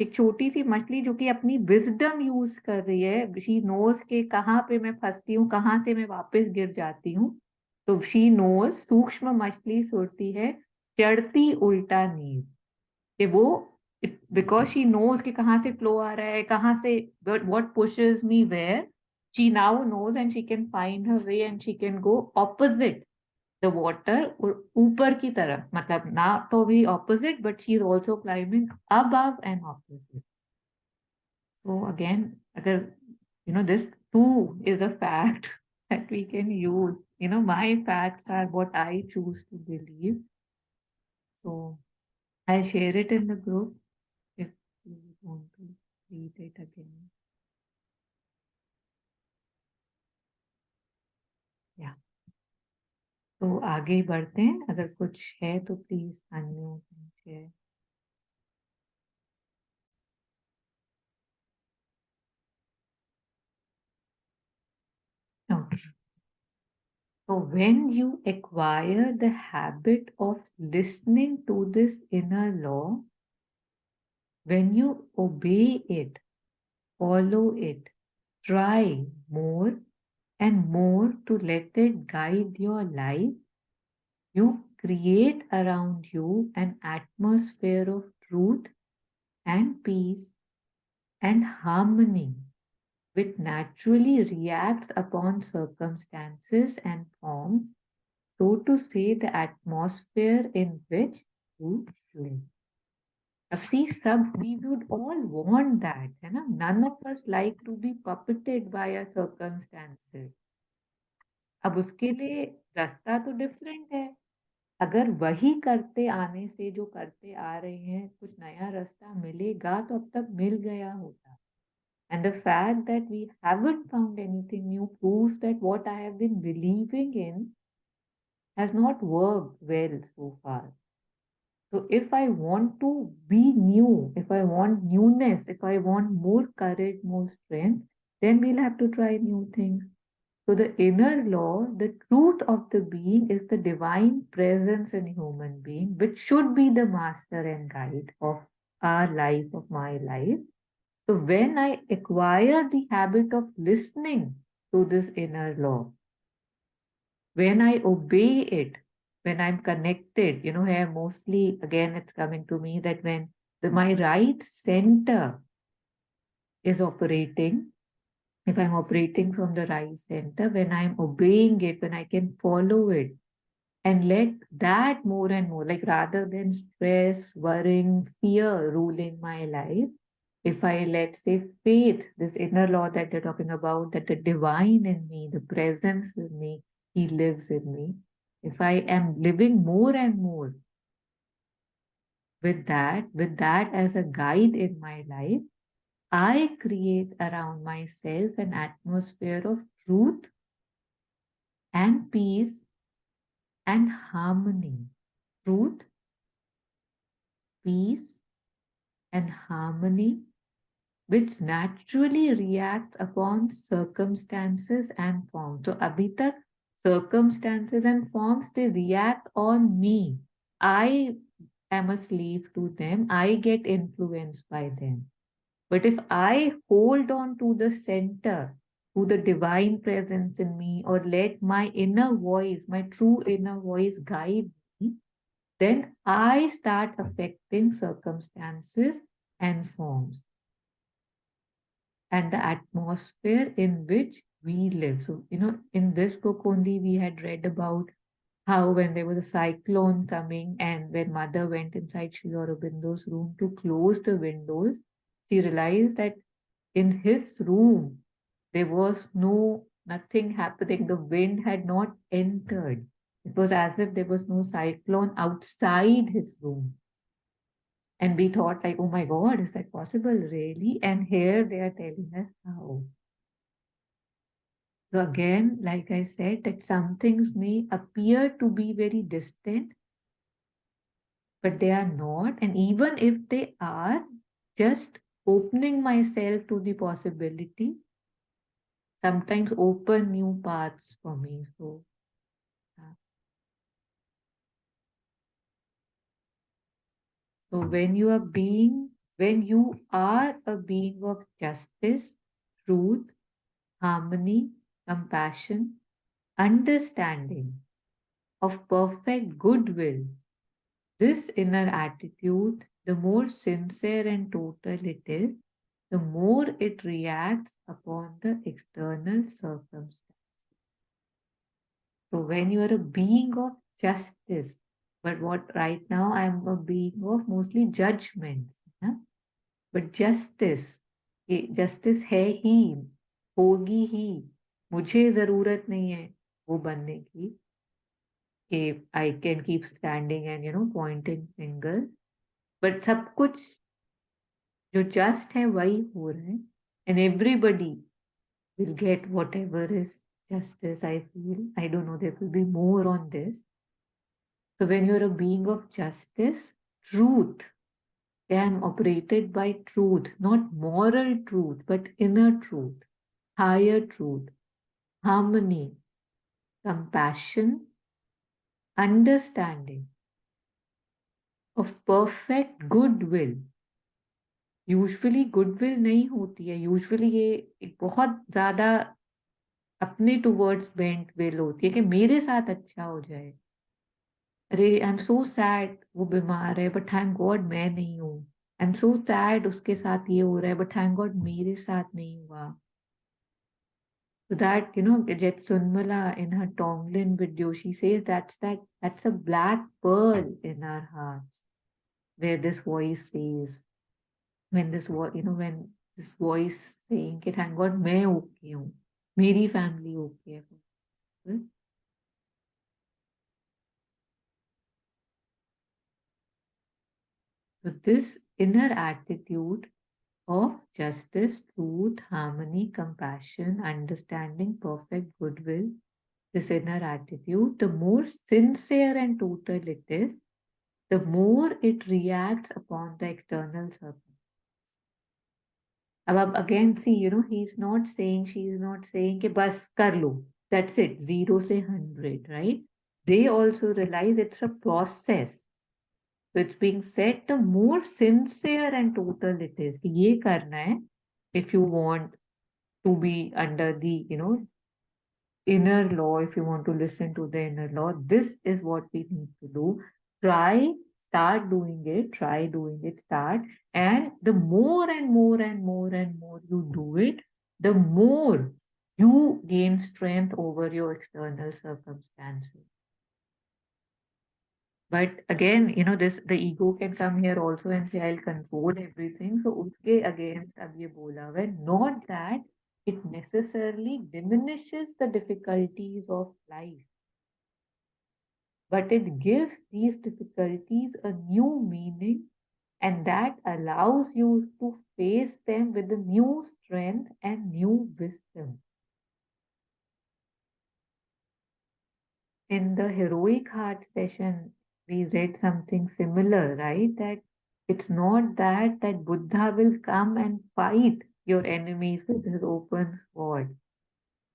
Speaker 2: एक छोटी सी मछली जो कि अपनी विजडम यूज कर रही है. शी नोज के कहाँ पे मैं फंसती हूँ, कहाँ से मैं वापस गिर जाती हूँ. तो शी नोज, सूक्ष्म मछली सुरती है चढ़ती उल्टा नीर. कि वो बिकॉज शी नोज कि कहाँ से फ्लो आ रहा है, कहाँ से what pushes me where, she now knows and she can find her way and she can go opposite the water ऊपर की तरफ, मतलब not totally opposite, but she is also climbing above and opposite. So again, agar, this too is a fact that we can use. My facts are what I choose to believe. So I'll share it in the group if you want to read it again. Yeah. तो आगे बढ़ते हैं, अगर कुछ है तो please unmute and share. Okay. So when you acquire the habit of listening to this inner law, when you obey it, follow it, try more and more to let it guide your life, you create around you an atmosphere of truth and peace and harmony, which naturally reacts upon circumstances and forms, so to say, the atmosphere in which you live. अब see, we would all want that, है ना? None of us like to be puppeted by our circumstances. अब उसके लिए रास्ता तो different है. अगर वही करते आने से जो करते आ रहे हैं कुछ नया रास्ता मिलेगा तो अब तक मिल गया होता. And the fact that we haven't found anything new proves that what I have been believing in has not worked well so far. So if I want to be new, if I want newness, if I want more courage, more strength, then we'll have to try new things. So the inner law, the truth of the being is the divine presence in human being, which should be the master and guide of our life, of my life. So when I acquire the habit of listening to this inner law, when I obey it, when I'm connected, here mostly again it's coming to me that when my right center is operating, if I'm operating from the right center, when I'm obeying it, when I can follow it and let that more and more, like rather than stress, worrying, fear ruling my life, if I let say faith, this inner law that you're talking about, that the divine in me, the presence in me, he lives in me. If I am living more and more with that as a guide in my life, I create around myself an atmosphere of truth and peace and harmony. Truth, peace, and harmony, which naturally reacts upon circumstances and forms. So, abhi tak circumstances and forms, they react on me. I am a slave to them. I get influenced by them. But if I hold on to the center, to the divine presence in me, or let my inner voice, my true inner voice guide me, then I start affecting circumstances and forms and the atmosphere in which we live. So, in this book only we had read about how when there was a cyclone coming and when mother went inside Sri Aurobindo's room to close the windows, she realized that in his room there was nothing happening. The wind had not entered. It was as if there was no cyclone outside his room. And we thought like, oh my God, is that possible really? And here they are telling us how. So again, like I said, that some things may appear to be very distant, but they are not. And even if they are, just opening myself to the possibility sometimes open new paths for me. So, so when you are a being of justice, truth, harmony, compassion, understanding, of perfect goodwill, this inner attitude, the more sincere and total it is, the more it reacts upon the external circumstance. So when you are a being of justice, but what right now I'm a being of mostly judgments. Yeah? But justice, justice है ही, होगी ही, मुझे जरूरत नहीं है वो बनने की कि I can keep standing and pointing finger. But सब कुछ जो just है वही हो रहा है, and everybody will get whatever is justice. I feel, I don't know, there will be more on this. So when you're a being of justice, truth, I am operated by truth, not moral truth, but inner truth, higher truth, harmony, compassion, understanding, of perfect goodwill. Usually goodwill नहीं होती है, usually ये एक बहुत ज्यादा अपने towards bent will होती है कि मेरे साथ अच्छा हो जाए. अरे आई एम सो सैड वो बीमार है, बट थैंक गॉड मैं नहीं हूँ. आई एम सो सैड उसके साथ ये हो रहा है, बट थैंक गॉड मेरे साथ नहीं हुआ. So that, Jetsunmala in her Tonglen video, she says that's a black pearl in our hearts, where this voice says, when when this voice saying, कि thank God मैं okay हूँ, मेरी family okay है. So this inner attitude of justice, truth, harmony, compassion, understanding, perfect goodwill, this inner attitude, the more sincere and total it is, the more it reacts upon the external circumstance. अब again see, he's not saying, she's not saying कि बस कर लो, that's it, 0 से 100, right? They also realize it's a process. So it's being said, the more sincere and total it is कि ये करना है if you want to be under the, inner law, if you want to listen to the inner law, this is what we need to do. Start doing it, try doing it, start. And the more and more and more and more you do it, the more you gain strength over your external circumstances. But again, the ego can come here also and say, I'll control everything. So uske against ab ye bola hai, not that it necessarily diminishes the difficulties of life, but it gives these difficulties a new meaning, and that allows you to face them with a new strength and new wisdom. In the heroic heart session, we read something similar, right? That it's not that Buddha will come and fight your enemies with his open sword.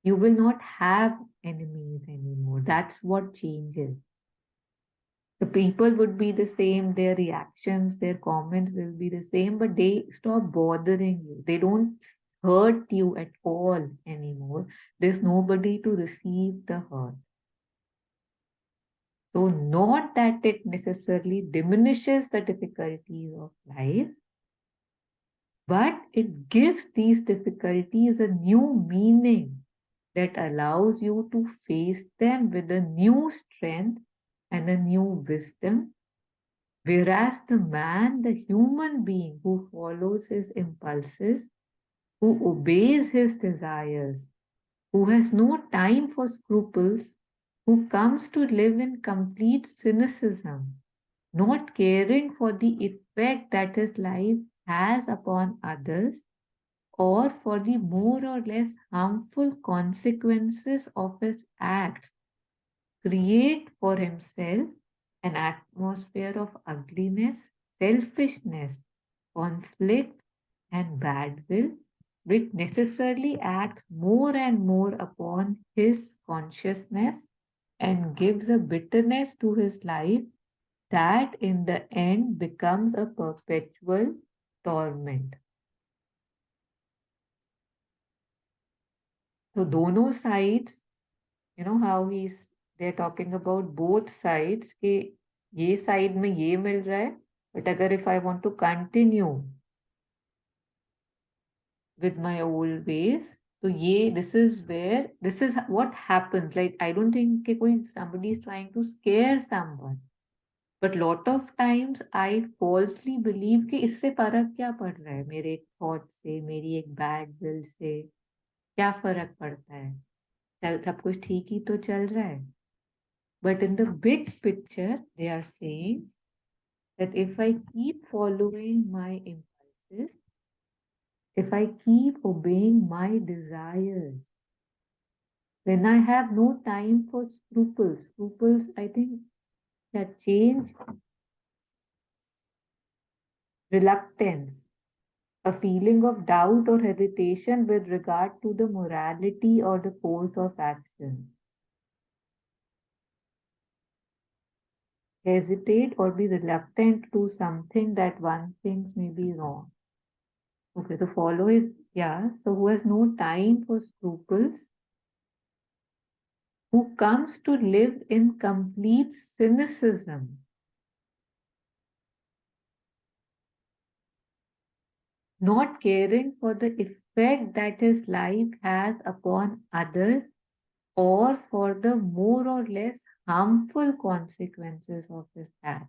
Speaker 2: You will not have enemies anymore. That's what changes. The people would be the same, their reactions, their comments will be the same, but they stop bothering you. They don't hurt you at all anymore. There's nobody to receive the hurt. So not that it necessarily diminishes the difficulties of life, but it gives these difficulties a new meaning that allows you to face them with a new strength and a new wisdom. Whereas the man, the human being who follows his impulses, who obeys his desires, who has no time for scruples, who comes to live in complete cynicism, not caring for the effect that his life has upon others, or for the more or less harmful consequences of his acts, create for himself an atmosphere of ugliness, selfishness, conflict, and bad will, which necessarily acts more and more upon his consciousness and gives a bitterness to his life that in the end becomes a perpetual torment. So dono sides, how they're talking about both sides कि ये side में ये मिल रहा है, but अगर if I want to continue with my old ways, तो ये this is what happens. Like I don't think कि कोई somebody is trying to scare someone. But lot of times I falsely believe कि इससे फर्क क्या पड़ रहा है मेरे थॉट से, मेरी एक बैड विल से क्या फर्क पड़ता है, चल सब कुछ ठीक ही तो चल रहा है. But in the big picture, they are saying that if I keep following my impulses, if I keep obeying my desires, then I have no time for scruples. Scruples, I think, that change reluctance, a feeling of doubt or hesitation with regard to the morality or the course of action. Hesitate or be reluctant to something that one thinks may be wrong. Okay, so follow is, yeah, so who has no time for scruples, who comes to live in complete cynicism, not caring for the effect that his life has upon others or for the more or less harmful consequences of his act.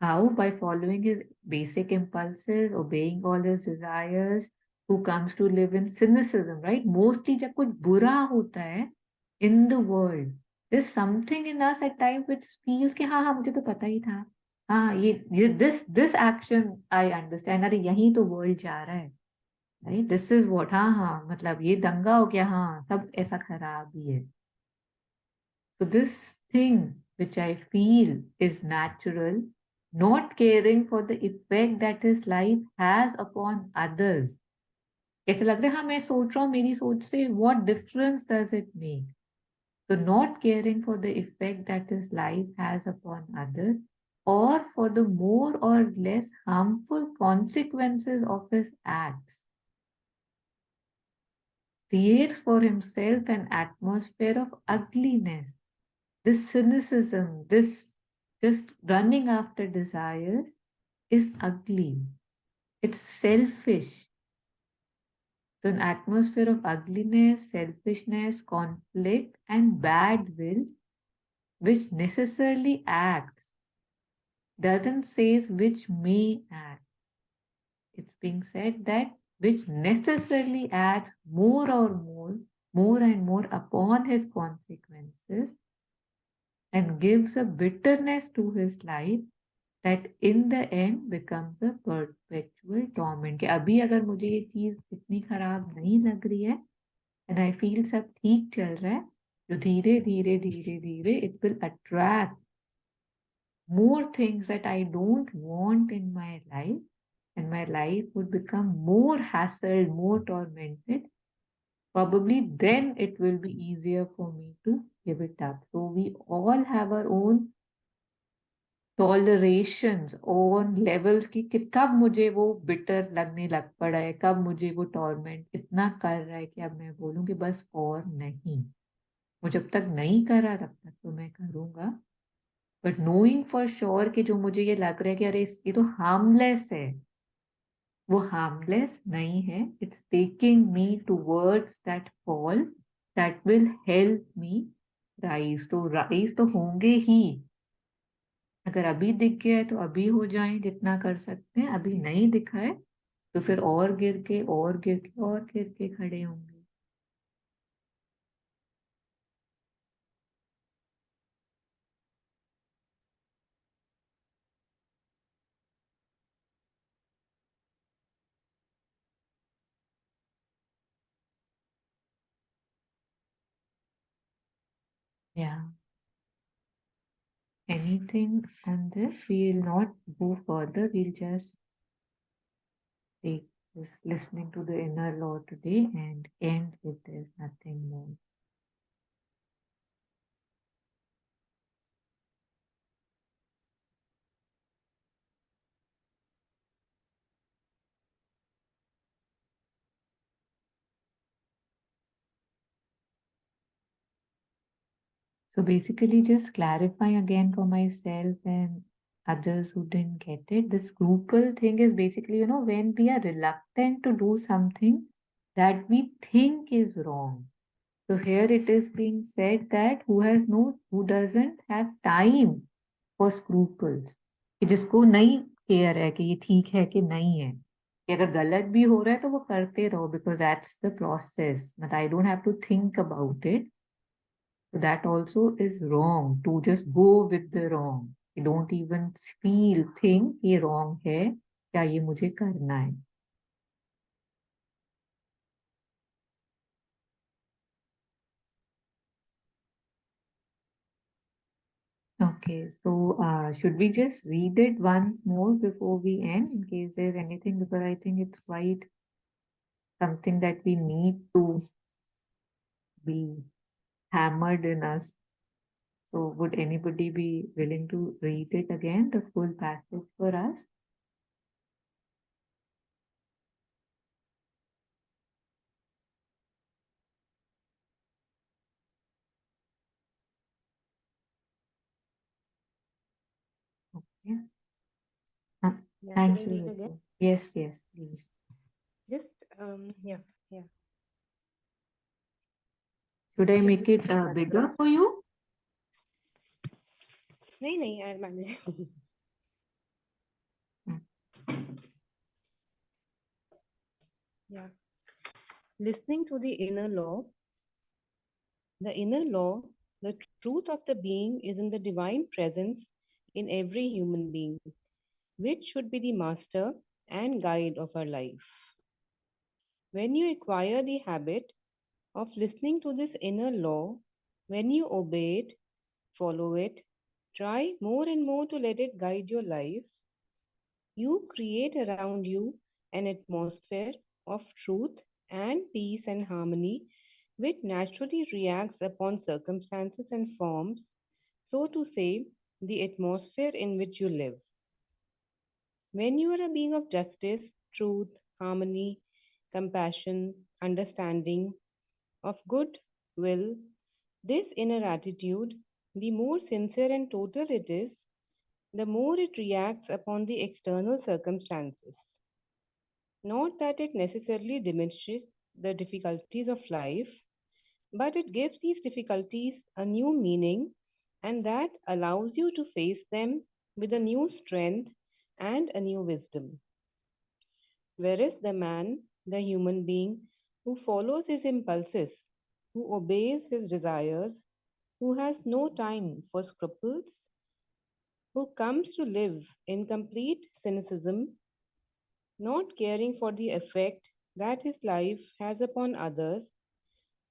Speaker 2: How? By following his basic impulses, obeying all his desires, who comes to live in cynicism, right? Mostly जब कुछ बुरा होता है in the world, there's something in us at times which feels कि हाँ हाँ मुझे तो पता ही था, हाँ ये this action I understand, अरे यही तो world जा रहा है, right? This is what, हाँ हाँ मतलब ये दंगा हो गया, हाँ सब ऐसा खराब ही है. So this thing which I feel is natural, not caring for the effect that his life has upon others. ऐसे लग रहा है हाँ मैं सोच रहा हूँ मेरी सोच से what difference does it make? So not caring for the effect that his life has upon others or for the more or less harmful consequences of his acts creates for himself an atmosphere of ugliness. This cynicism, this just running after desires is ugly. It's selfish. So, an atmosphere of ugliness, selfishness, conflict, and bad will, which necessarily acts, doesn't say which may act. It's being said that which necessarily acts more and more upon his consequences and gives a bitterness to his life that in the end becomes a perpetual torment. कि अभी अगर मुझे ये चीज इतनी खराब नहीं लग रही है and I feel सब ठीक चल रहा है, तो धीरे धीरे धीरे धीरे it will attract more things that I don't want in my life, and my life would become more hassled, more tormented. Probably then it will be easier for me to give it up. So we all have our own tolerations on levels की कि कब मुझे वो bitter लगने लग पड़ा है, कब मुझे वो टॉर्मेंट इतना कर रहा है कि अब मैं बोलूं कि बस और नहीं, वो जब तक नहीं करा तब तक तो मैं करूंगा. बट नोइंग फॉर श्योर कि जो मुझे ये लग रहा है कि अरे ये तो हार्मलेस है, वो हार्मलेस नहीं है. It's taking me towards that fall that will help me rise. तो राइज तो होंगे ही, अगर अभी दिख गया है तो अभी हो जाएं जितना कर सकते हैं, अभी नहीं दिखा है तो फिर और गिर के और गिर के और गिर के खड़े होंगे. Yeah. Anything on this? We will not go further. We'll just take this listening to the inner law today and end with this, nothing more. So basically, just clarify again for myself and others who didn't get it. The scruple thing is basically, when we are reluctant to do something that we think is wrong. So here it is being said that who doesn't have time for scruples, कि जिसको नहीं care है कि ये ठीक है कि नहीं है, कि अगर गलत भी हो रहा है तो वो करते रहो, because that's the process, but I don't have to think about it. So that also is wrong, to just go with the wrong. You don't even think ये wrong है, क्या ये मुझे करना है. Okay, so should we just read it once more before we end, in case there's anything, because I think it's quite something that we need to be hammered in us. So would anybody be willing to read it again, the full passage for us? Okay.
Speaker 1: Yeah,
Speaker 2: Thank
Speaker 1: should I
Speaker 2: you,
Speaker 1: read again?
Speaker 2: Ritu. Yes, yes, please.
Speaker 1: Just yeah.
Speaker 2: Should I make it bigger for you?
Speaker 1: नहीं, I'll manage. Yeah. Listening to the inner law. The inner law, the truth of the being, is in the divine presence in every human being, which should be the master and guide of our life. When you acquire the habit of listening to this inner law, when you obey it, follow it, try more and more to let it guide your life, you create around you an atmosphere of truth and peace and harmony which naturally reacts upon circumstances and forms, so to say, the atmosphere in which you live. When you are a being of justice, truth, harmony, compassion, understanding, of good will, this inner attitude, the more sincere and total it is, the more it reacts upon the external circumstances. Not that it necessarily diminishes the difficulties of life, but it gives these difficulties a new meaning and that allows you to face them with a new strength and a new wisdom. Whereas the man, the human being, who follows his impulses, who obeys his desires, who has no time for scruples, who comes to live in complete cynicism, not caring for the effect that his life has upon others,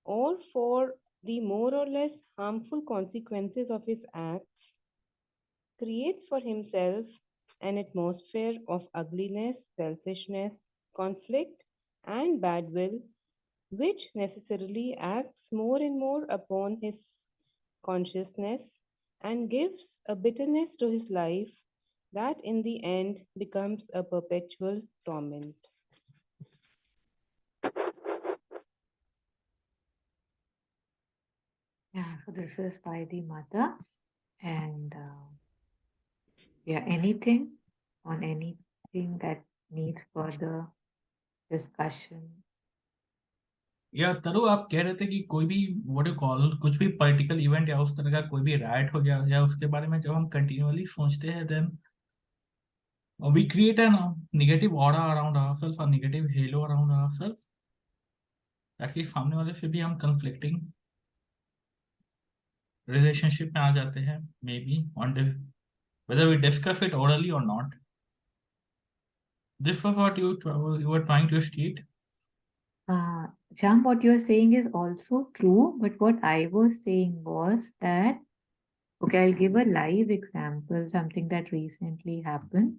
Speaker 1: or for the more or less harmful consequences of his acts, creates for himself an atmosphere of ugliness, selfishness, conflict, and bad will, which necessarily acts more and more upon his consciousness and gives a bitterness to his life that in the end becomes a perpetual torment.
Speaker 2: Yeah, so this is by the mother. And yeah, anything on anything that needs further discussion?
Speaker 4: या तरु आप कह रहे थे कि कोई भी what you call कुछ भी पॉलिटिकल इवेंट या उस तरह का कोई भी राइट हो जाए या उसके बारे में जब हम कंटिन्यूअली सोचते हैं then we create a negative aura around ourselves or negative halo around ourselves ताकि सामने वाले से भी हम कंफ्लिक्टिंग रिलेशनशिप में आ जाते हैं may be on whether we discuss it orally or not. This was what you were trying to state.
Speaker 2: Jam, what you're saying is also true, but what I was saying was that, okay, I'll give a live example, something that recently happened.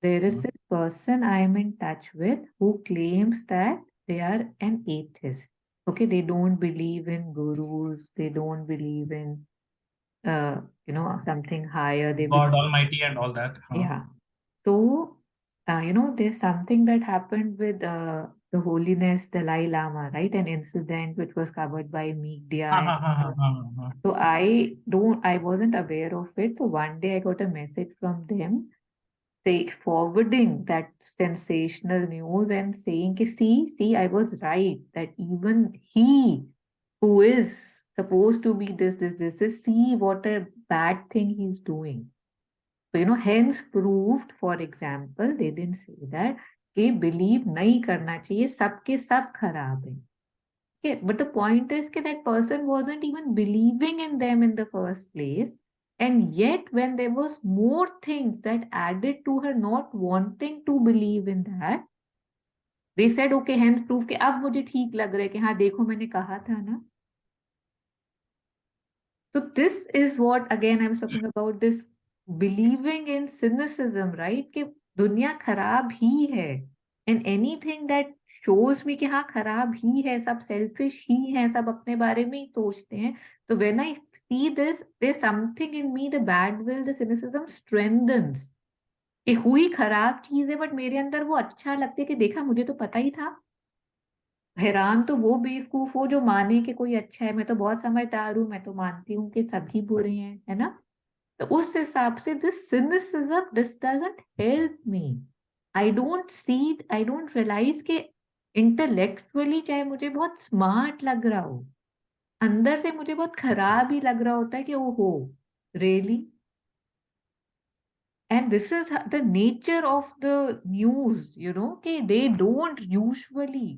Speaker 2: There is this person I am in touch with who claims that they are an atheist. Okay, they don't believe in gurus, they don't believe in something higher. They
Speaker 4: God
Speaker 2: believe,
Speaker 4: Almighty and all that.
Speaker 2: yeah. So, there's something that happened with the Holiness Dalai Lama, right? An incident which was covered by media. So I wasn't aware of it. So one day I got a message from them forwarding that sensational news and saying कि see, I was right, that even he who is supposed to be this, see what a bad thing he's doing. So, hence proved, for example, they didn't say that कि believe नहीं करना चाहिए, सबके सब खराब हैं. Okay, but the point is that person wasn't even believing in them in the first place. And yet, when there was more things that added to her not wanting to believe in that, they said, okay, hence proof कि अब मुझे ठीक लग रहा है कि हाँ देखो मैंने कहा था ना. So this is what again I'm talking about, this believing in cynicism, right? कि दुनिया खराब ही है. And anything that shows me कि हाँ खराब ही है, सब selfish ही है, सब अपने बारे में ही सोचते हैं. तो when I see this, there's something in me, the bad will, the cynicism strengthens. कि हुई खराब चीज है बट मेरे अंदर वो अच्छा लगता है कि देखा मुझे तो पता ही था. हैरान तो वो बेवकूफ हो जो माने कि कोई अच्छा है. मैं तो बहुत समझदार हूँ, मैं तो मानती हूँ कि सभी बुरे हैं, है ना. तो उस हिसाब से this cynicism, this doesn't help me. I don't realize कि इंटेलेक्चुअली चाहे मुझे बहुत स्मार्ट लग रहा हो, अंदर से मुझे बहुत खराब ही लग रहा होता है कि ओहो really. And this is the nature of the news, कि they don't usually,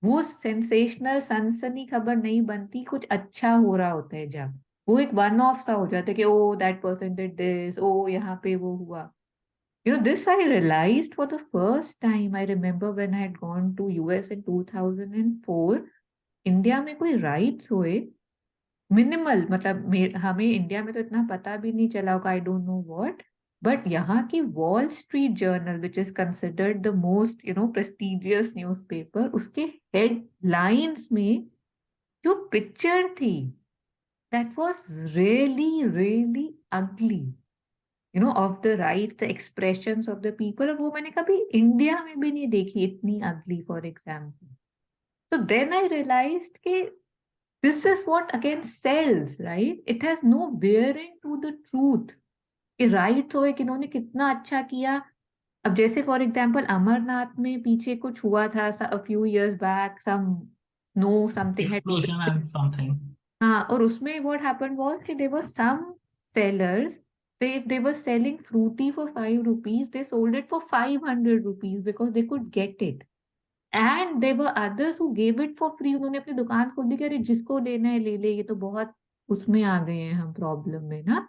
Speaker 2: वो सेंसेशनल सनसनी खबर नहीं बनती, कुछ अच्छा हो रहा होता है जब वो एक वन ऑफ सा हो जाता है कि ओ दैट पर्सन डिड दिस, ओ यहाँ पे वो हुआ. This I realized for the first time. I remember when I had gone to US in 2004. India में कोई राइट्स हुए मिनिमल, मतलब हमें इंडिया में तो इतना पता भी नहीं चला होगा, I don't know what. But यहाँ की wall street journal which is considered the most prestigious newspaper, उसके हेडलाइंस में जो पिक्चर थी दैट वाज रियली रियली अगली, of the right, the expressions of the people. और वो मैंने कभी इंडिया में भी नहीं देखी इतनी अगली, for example. So then I realized कि this is what again sells, right? It has no bearing to the truth. कि राइट हो कि इन्होंने कितना अच्छा किया. अब जैसे फॉर एग्जाम्पल अमरनाथ में पीछे कुछ हुआ था a few years back, something had
Speaker 4: explosion and something.
Speaker 2: हाँ, और उसमें what happened was कि there were some sellers, they were selling fruity for 5 rupees, they sold it for 500 rupees because they could get it. And there were others who gave it for free. उन्होंने अपनी दुकान खोल दी कि अरे जिसको लेना है ले ले, ये तो बहुत उसमें आ गए हैं हम प्रॉब्लम में ना.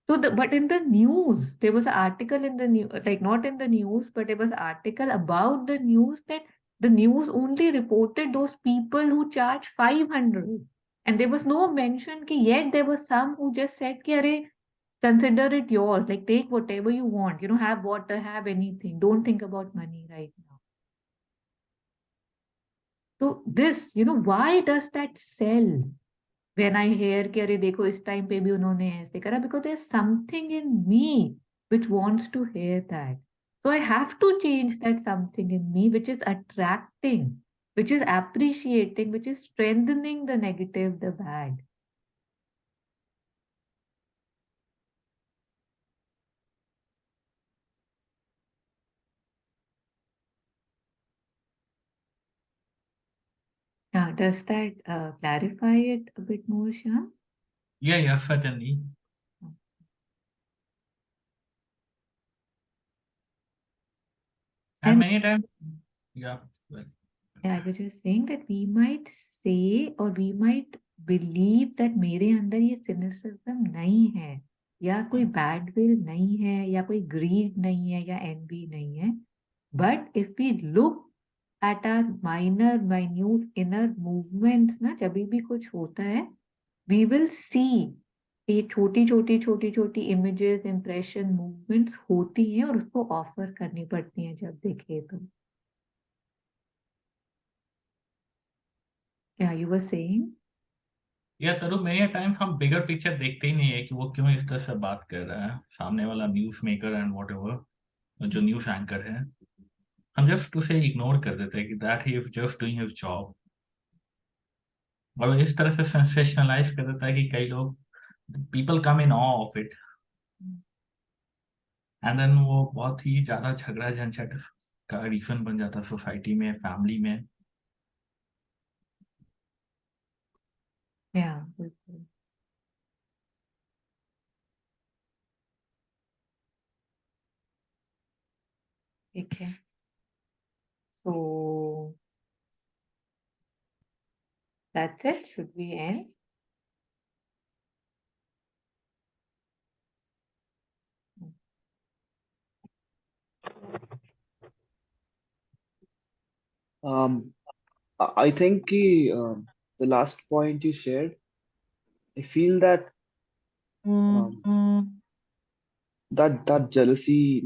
Speaker 2: So but in the news, there was an article in the news, like not in the news, but it was an article about the news that the news only reported those people who charge 500. And there was no mention कि yet there was some who just said कि अरे consider it yours, like take whatever you want, have water, have anything, don't think about money right now. So this, why does that sell? When I hear कि अरे देखो इस time पे भी उन्होंने ऐसे करा, because there's something in me which wants to hear that. So I have to change that something in me which is attracting, which is appreciating, which is strengthening the negative, the bad. Does that clarify it a bit more, Shyam?
Speaker 4: Yeah, certainly. And many times, yeah. Well,
Speaker 2: I was just saying that we might say or we might believe that मेरे अंदर ये cynicism नहीं है, या कोई bad will नहीं है, या कोई greed नहीं है, या envy नहीं है. But if we look at our minute inner movements ना, जब भी कुछ होता है, we will see ये छोटी छोटी images, impression, movements होती हैं और उसको offer करनी पड़ती हैं जब देखे तो. Yeah, you were saying?
Speaker 4: या तरु मेनी टाइम्स हम बिगर पिक्चर देखते ही नहीं है कि वो क्यों इस तरह से बात कर रहा है, सामने वाला news maker and what ever जो न्यूज एंकर है. हम जस्ट उसे इग्नोर कर देते हैं कि that he is just doing his job. और इस तरह से सेंसेशनलाइज कर देता है कि कई लोग, पीपल कम इन ऑ ऑफ इट. एंड देन वो बहुत ही ज्यादा झगड़ा झंझट का रीजन बन जाता सोसाइटी में, फैमिली में।
Speaker 2: या बिल्कुल। ठीक है, so that's it. Should we end?
Speaker 5: I think the last point you shared, I feel that that jealousy,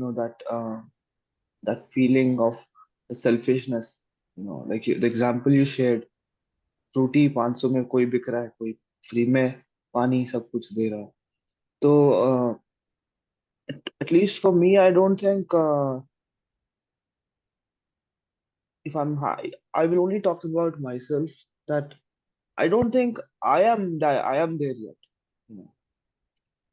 Speaker 5: that feeling of the selfishness, like the example you shared, Frooti 500 में कोई बिक रहा है, कोई फ्री में पानी सब कुछ दे रहा है। तो at least for me, I don't think if I'm high, I will only talk about myself, that I don't think I am there yet. You know,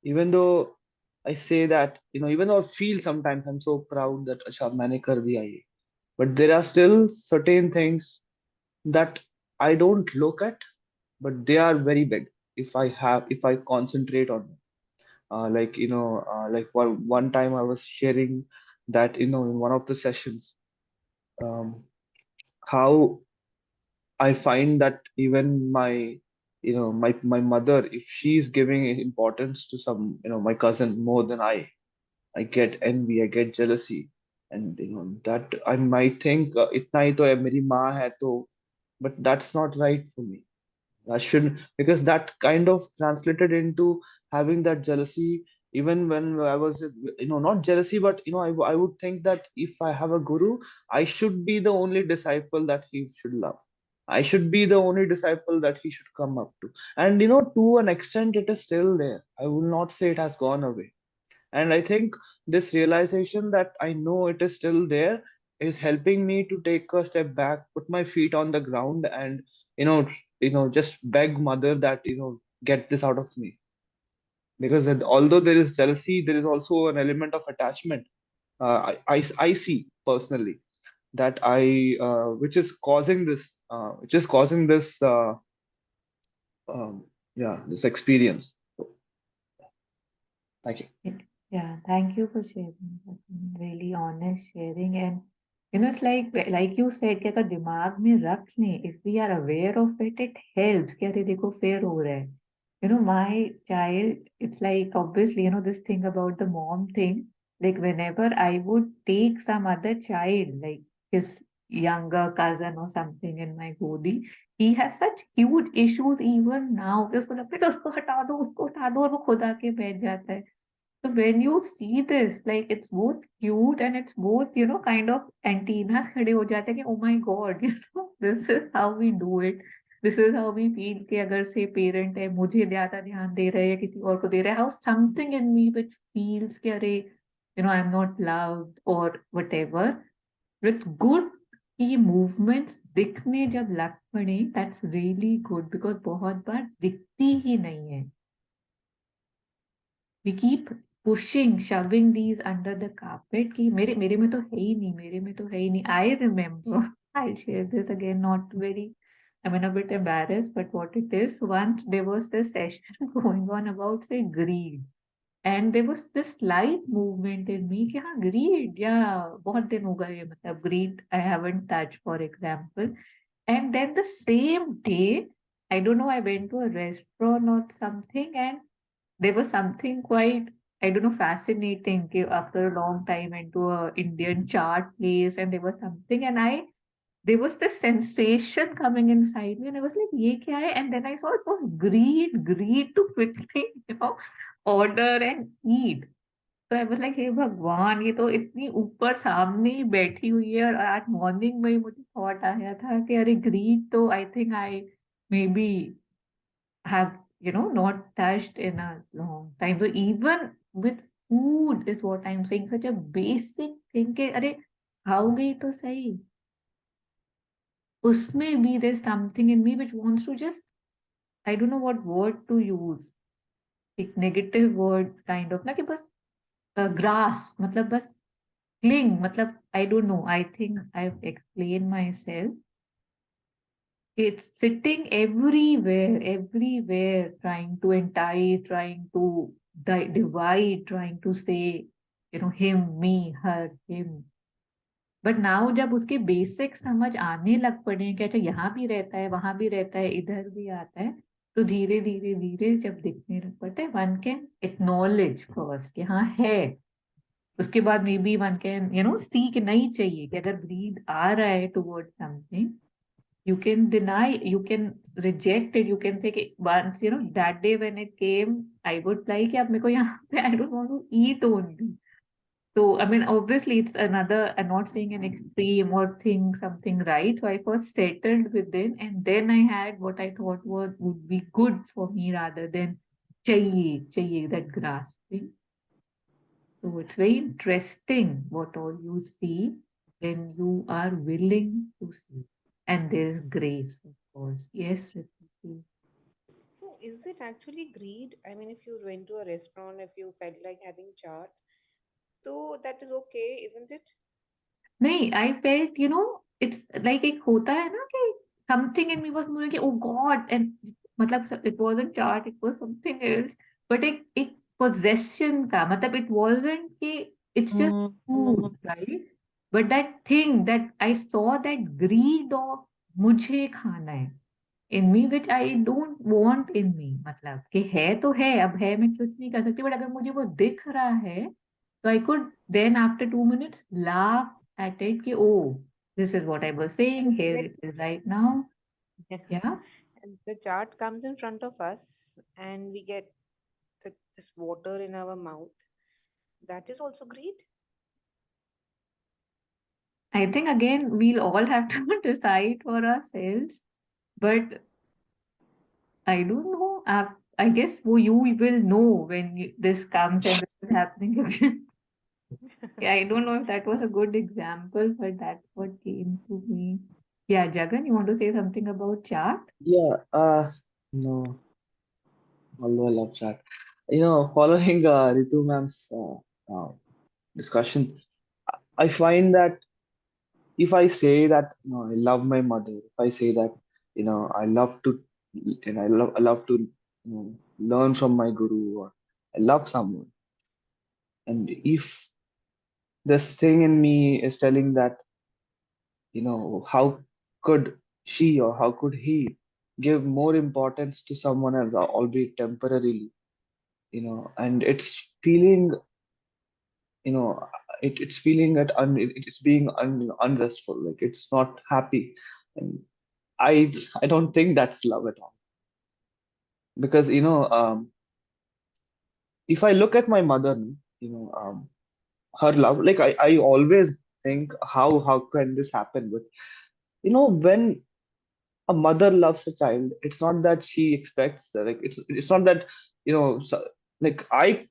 Speaker 5: even though I say that, even though I feel sometimes I'm so proud that अच्छा मैंने कर दिया ये, but there are still certain things that I don't look at, but they are very big if I concentrate on them. Like one time I was sharing that, in one of the sessions, um, how I find that even my mother, if she's giving importance to some, my cousin more than I get envy, I get jealousy, and that I might think इतना ही तो है, मेरी माँ है तो, but that's not right for me. I shouldn't, because that kind of translated into having that jealousy. Even when I was, not jealousy, but I would think that if I have a guru, I should be the only disciple that he should love. I should be the only disciple that he should come up to. And to an extent, it is still there. I will not say it has gone away. And I think this realization that I know it is still there is helping me to take a step back, put my feet on the ground, and you know just beg mother that get this out of me. Because although there is jealousy, there is also an element of attachment. I see personally that which is causing this um, yeah, this experience. So, thank you.
Speaker 2: Yeah, thank you for sharing. Really honest sharing, and it's like you said कि अगर दिमाग में रख लें, if we are aware of it, it helps कि अरे देखो fair हो रहा है. My child, it's like obviously this thing about the mom thing. Like whenever I would take some other child, like his younger cousin or something in my godi, he has such huge issues even now. कि उसको लगता है कि उसको हटा दो और वो खुद आके बैठ जाता है. So when you see this, like it's both cute and it's both, kind of antennas खड़े हो जाते हैं कि oh my God, this is how we do it. This is how we feel कि अगर से parent है मुझे ज्यादा ध्यान दे रहा है या किसी और को दे रहा है, how something in me which feels कि अरे I'm not loved or whatever. With good की movements दिखने जब लग पड़े, that's really good because बहुत बार दिखती ही नहीं है. We keep pushing, shoving these under the carpet कि मेरे में तो है ही नहीं, मेरे में तो है ही नहीं. I remember, I'll share this again, not very, a bit embarrassed, but what it is, once there was this session going on about, say, greed. And there was this slight movement in me कि हाँ greed, yeah, बहुत दिन हो गए, मतलब greed I haven't touched, for example. And then the same day, I don't know, I went to a restaurant or something, and there was something quite, I don't know, fascinating. After a long time, went to a Indian chart place, and there was something, and there was this sensation coming inside me, and I was like, "Ye kya hai?" And then I saw it was greed to quickly, order and eat. So I was like, "Hey भगवान, ये तो इतनी ऊपर सामने ही बैठी हुई है." और आज मॉर्निंग में ही मुझे थॉट आया था कि अरे ग्रीड तो I think I may be have not touched in a long time. So even with food is what I'm saying, such a basic thing के अरे खाओगे तो सही, उसमें भी there's something in me which wants to just, I don't know what word to use, एक negative word kind of ना कि बस ग्रास मतलब बस cling, मतलब I don't know, I think I've explained myself. It's sitting everywhere, trying to entice, trying to divide, trying to say, him, me, her, him. But now जब उसके basic समझ आने लग पड़े हैं कि अच्छा यहाँ भी रहता है, वहां भी रहता है, इधर भी आता है, तो धीरे धीरे धीरे जब दिखने लग पड़ता है, वन कैन एक्नॉलेज फर्स्ट कि हाँ है। उसके बाद may be one can see कि नहीं चाहिए, कि अगर ग्रीड आ रहा है toward something, you can deny, you can reject it, you can say कि once that day when it came, I would like कि अब मेरे को यहाँ पे I don't want to eat only. So I mean obviously it's another, I'm not saying an extreme or thing something right. So I first settled within, and then I had what I thought would be good for me rather than chahiye that grasping. So it's very interesting what all you see when you are willing to see. And there is grace, of course. Yes, Ritu.
Speaker 1: So is it actually greed? I mean, if you went to a restaurant, if you felt like having chaat, so that is okay, isn't it?
Speaker 2: नहीं, I felt, it's like एक होता है ना कि something in me was more like, oh God, and मतलब it wasn't chart, it was something else, but एक possession का, मतलब it wasn't कि it's just food, right? But that thing that I saw, that greed of मुझे खाना है in me, which I don't want in me, मतलब कि है तो है, अब है, मैं कुछ नहीं कर सकती, but अगर मुझे वो दिख रहा है, so I could then after 2 minutes laugh at it कि oh, this is what I was saying, here
Speaker 1: Let
Speaker 2: it is right now.
Speaker 1: Yeah.
Speaker 2: Yeah.
Speaker 1: And the chart comes in front of us, and we get this water in our mouth. That is also greed.
Speaker 2: I think again we'll all have to decide for ourselves, but I don't know. I guess you will know when this comes and this is happening again. Yeah, I don't know if that was a good example, but that's what came to me. Yeah, Jagan, you want to say something about chart?
Speaker 5: Yeah, no, although I love chat. Following Ritu ma'am's discussion, I find that if I say that, I love my mother, if I say that, I love to, and I love to, learn from my guru, or I love someone, and if this thing in me is telling that, how could she or how could he give more importance to someone else, albeit temporarily, and it's feeling, you know, it's feeling that it's being unrestful, like it's not happy, and I don't think that's love at all, because if I look at my mother, her love, like I always think how can this happen with, when a mother loves a child, it's not that she expects, like it's not that, so, like I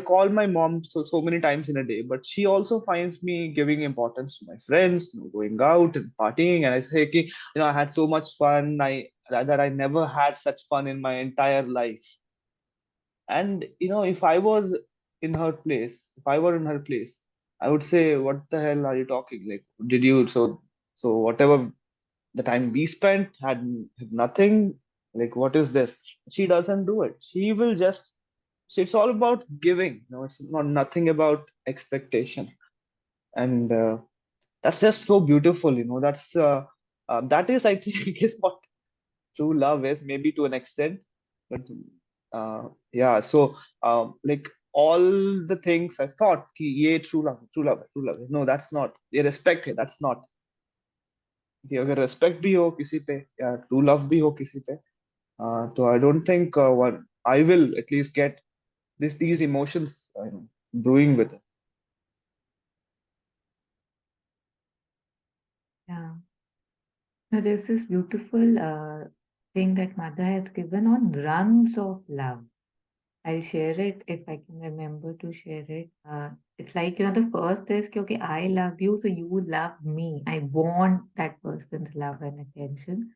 Speaker 5: call my mom so many times in a day, but she also finds me giving importance to my friends, going out and partying, and I say, okay, I had so much fun, that I never had such fun in my entire life. And if I was in her place, if I were in her place, I would say, what the hell are you talking, like, did you, so whatever the time we spent had nothing, like, what is this? She doesn't do it, she will just, so it's all about giving, it's not nothing about expectation. And that's just so beautiful, that is, I think, is what true love is, maybe to an extent. But yeah, so like, all the things I thought ki ye true love, true love, true love, no, that's not, ये respect है, that's not, कि अगर respect भी हो किसी पे, या true love भी हो किसी पे, तो I don't think one I will at least get these emotions, brewing with it.
Speaker 2: Yeah. Now, there's this beautiful thing that Mother has given on rungs of love. I'll share it if I can remember to share it. It's like, the first is, okay, I love you, so you love me. I want that person's love and attention.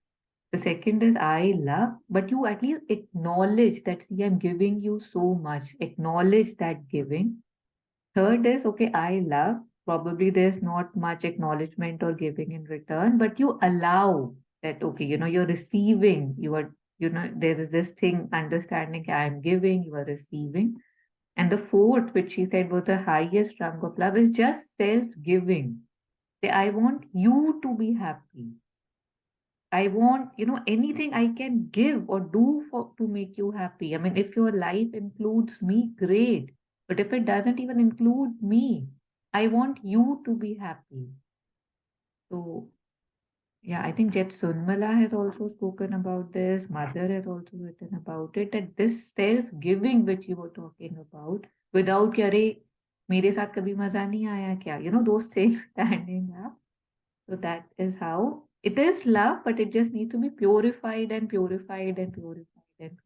Speaker 2: The second is, I love, but you at least acknowledge that, see, I'm giving you so much. Acknowledge that giving. Third is, okay, I love. Probably there's not much acknowledgement or giving in return, but you allow that, okay, you're receiving, there is this thing, understanding I'm giving, you are receiving. And the fourth, which she said was the highest rank of love, is just self-giving. Say, I want you to be happy. I want, anything I can give or do for to make you happy. I mean, if your life includes me, great. But if it doesn't even include me, I want you to be happy. So yeah, I think Jet Sunmala has also spoken about this. Mother has also written about it. That this self-giving which you were talking about, without कि अरे मेरे साथ कभी मजा नहीं आया क्या? Those things standing up. So that is how it is love, but it just needs to be purified and purified and purified and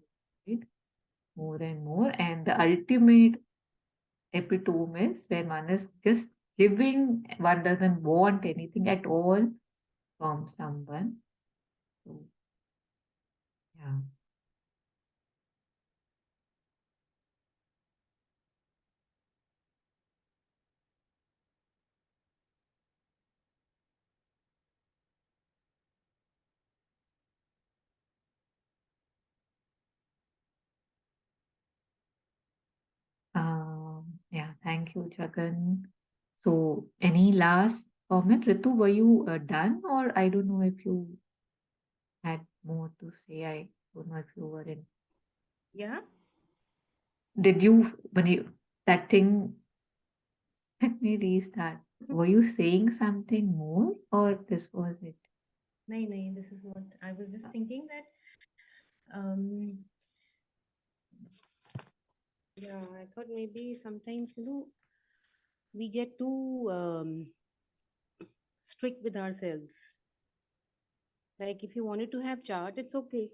Speaker 2: purified more and more. And the ultimate epitome is when one is just giving, one doesn't want anything at all from someone. So, yeah. Yeah, thank you, Jagan. So, any last comment? Ritu, were you done, or I don't know if you had more to say? I don't know if you were in.
Speaker 1: Yeah.
Speaker 2: Did you, when you, that thing, let me restart. Were you saying something more, or this was it?
Speaker 1: No, this is what I was just thinking that, yeah, I thought maybe sometimes, we get too strict with ourselves. Like if you wanted to have chart, it's okay.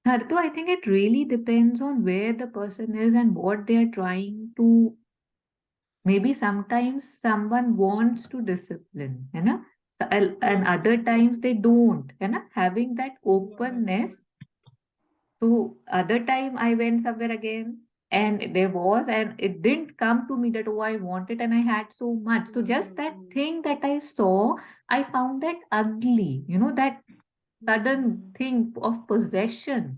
Speaker 2: Harto, I think it really depends on where the person is and what they are trying to. Maybe sometimes someone wants to discipline, and other times they don't, having that openness. So other time I went somewhere again and there was, and it didn't come to me that, oh, I want it and I had so much. So just that thing that I saw, I found that ugly, that sudden thing of possession.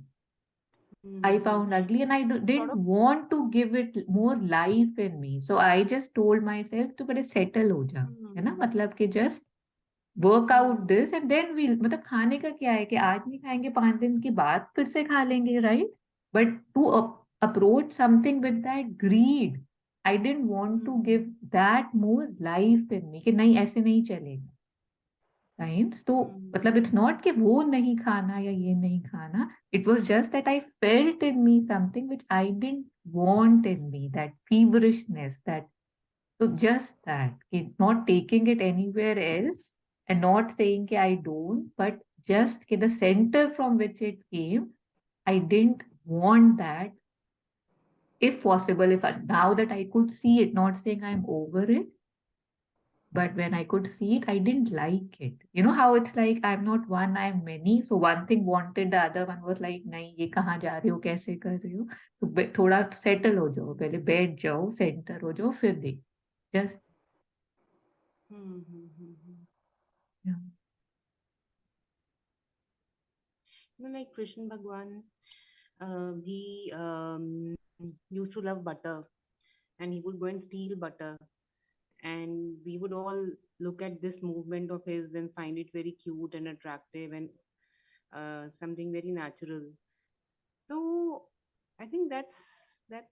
Speaker 2: I found ugly and I didn't want to give it more life in me. So I just told myself to better settle हो जा, है ना? मतलब कि just work out this and then we'll, मतलब खाने का क्या है कि आज नहीं खाएंगे 5 दिन के बाद फिर से खा लेंगे, right? But to approach something with that greed, I didn't want to give that more life in me कि नहीं ऐसे नहीं चलेगा. Times तो मतलब it's not कि वो नहीं खाना या ये नहीं खाना. It was just that I felt in me something which I didn't want in me, that feverishness, that so just that, not taking it anywhere else and not saying I don't, but just the center from which it came, I didn't want that. If possible, now that I could see it, not saying I'm over it, but when I could see it, I didn't like it. You know how it's like I'm not one, I'm many. So one thing wanted, the other one was like, नहीं ये कहाँ जा रहे हो, कैसे कर रहे हो? तो थोड़ा settle हो जाओ, पहले बैठ जाओ, center हो जाओ, फिर देख. Just yeah.
Speaker 1: Like Krishna Bhagwan, he used to love butter and he would go and steal butter. And we would all look at this movement of his and find it very cute and attractive and something very natural. So I think that's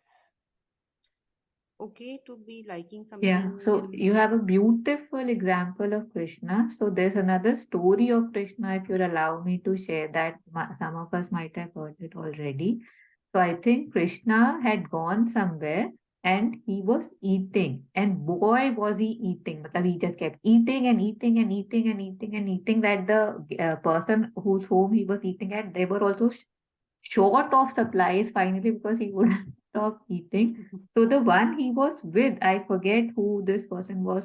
Speaker 1: okay to be liking
Speaker 2: Yeah,
Speaker 1: something
Speaker 2: so
Speaker 1: and
Speaker 2: you have a beautiful example of Krishna. So there's another story of Krishna, if you'll allow me to share that. Some of us might have heard it already. So I think Krishna had gone somewhere and he was eating. And boy, was he eating. Matlab, he just kept eating and eating and eating and eating and eating, that the person whose home he was eating at, they were also short of supplies finally because he wouldn't stop eating. So the one he was with, I forget who this person was.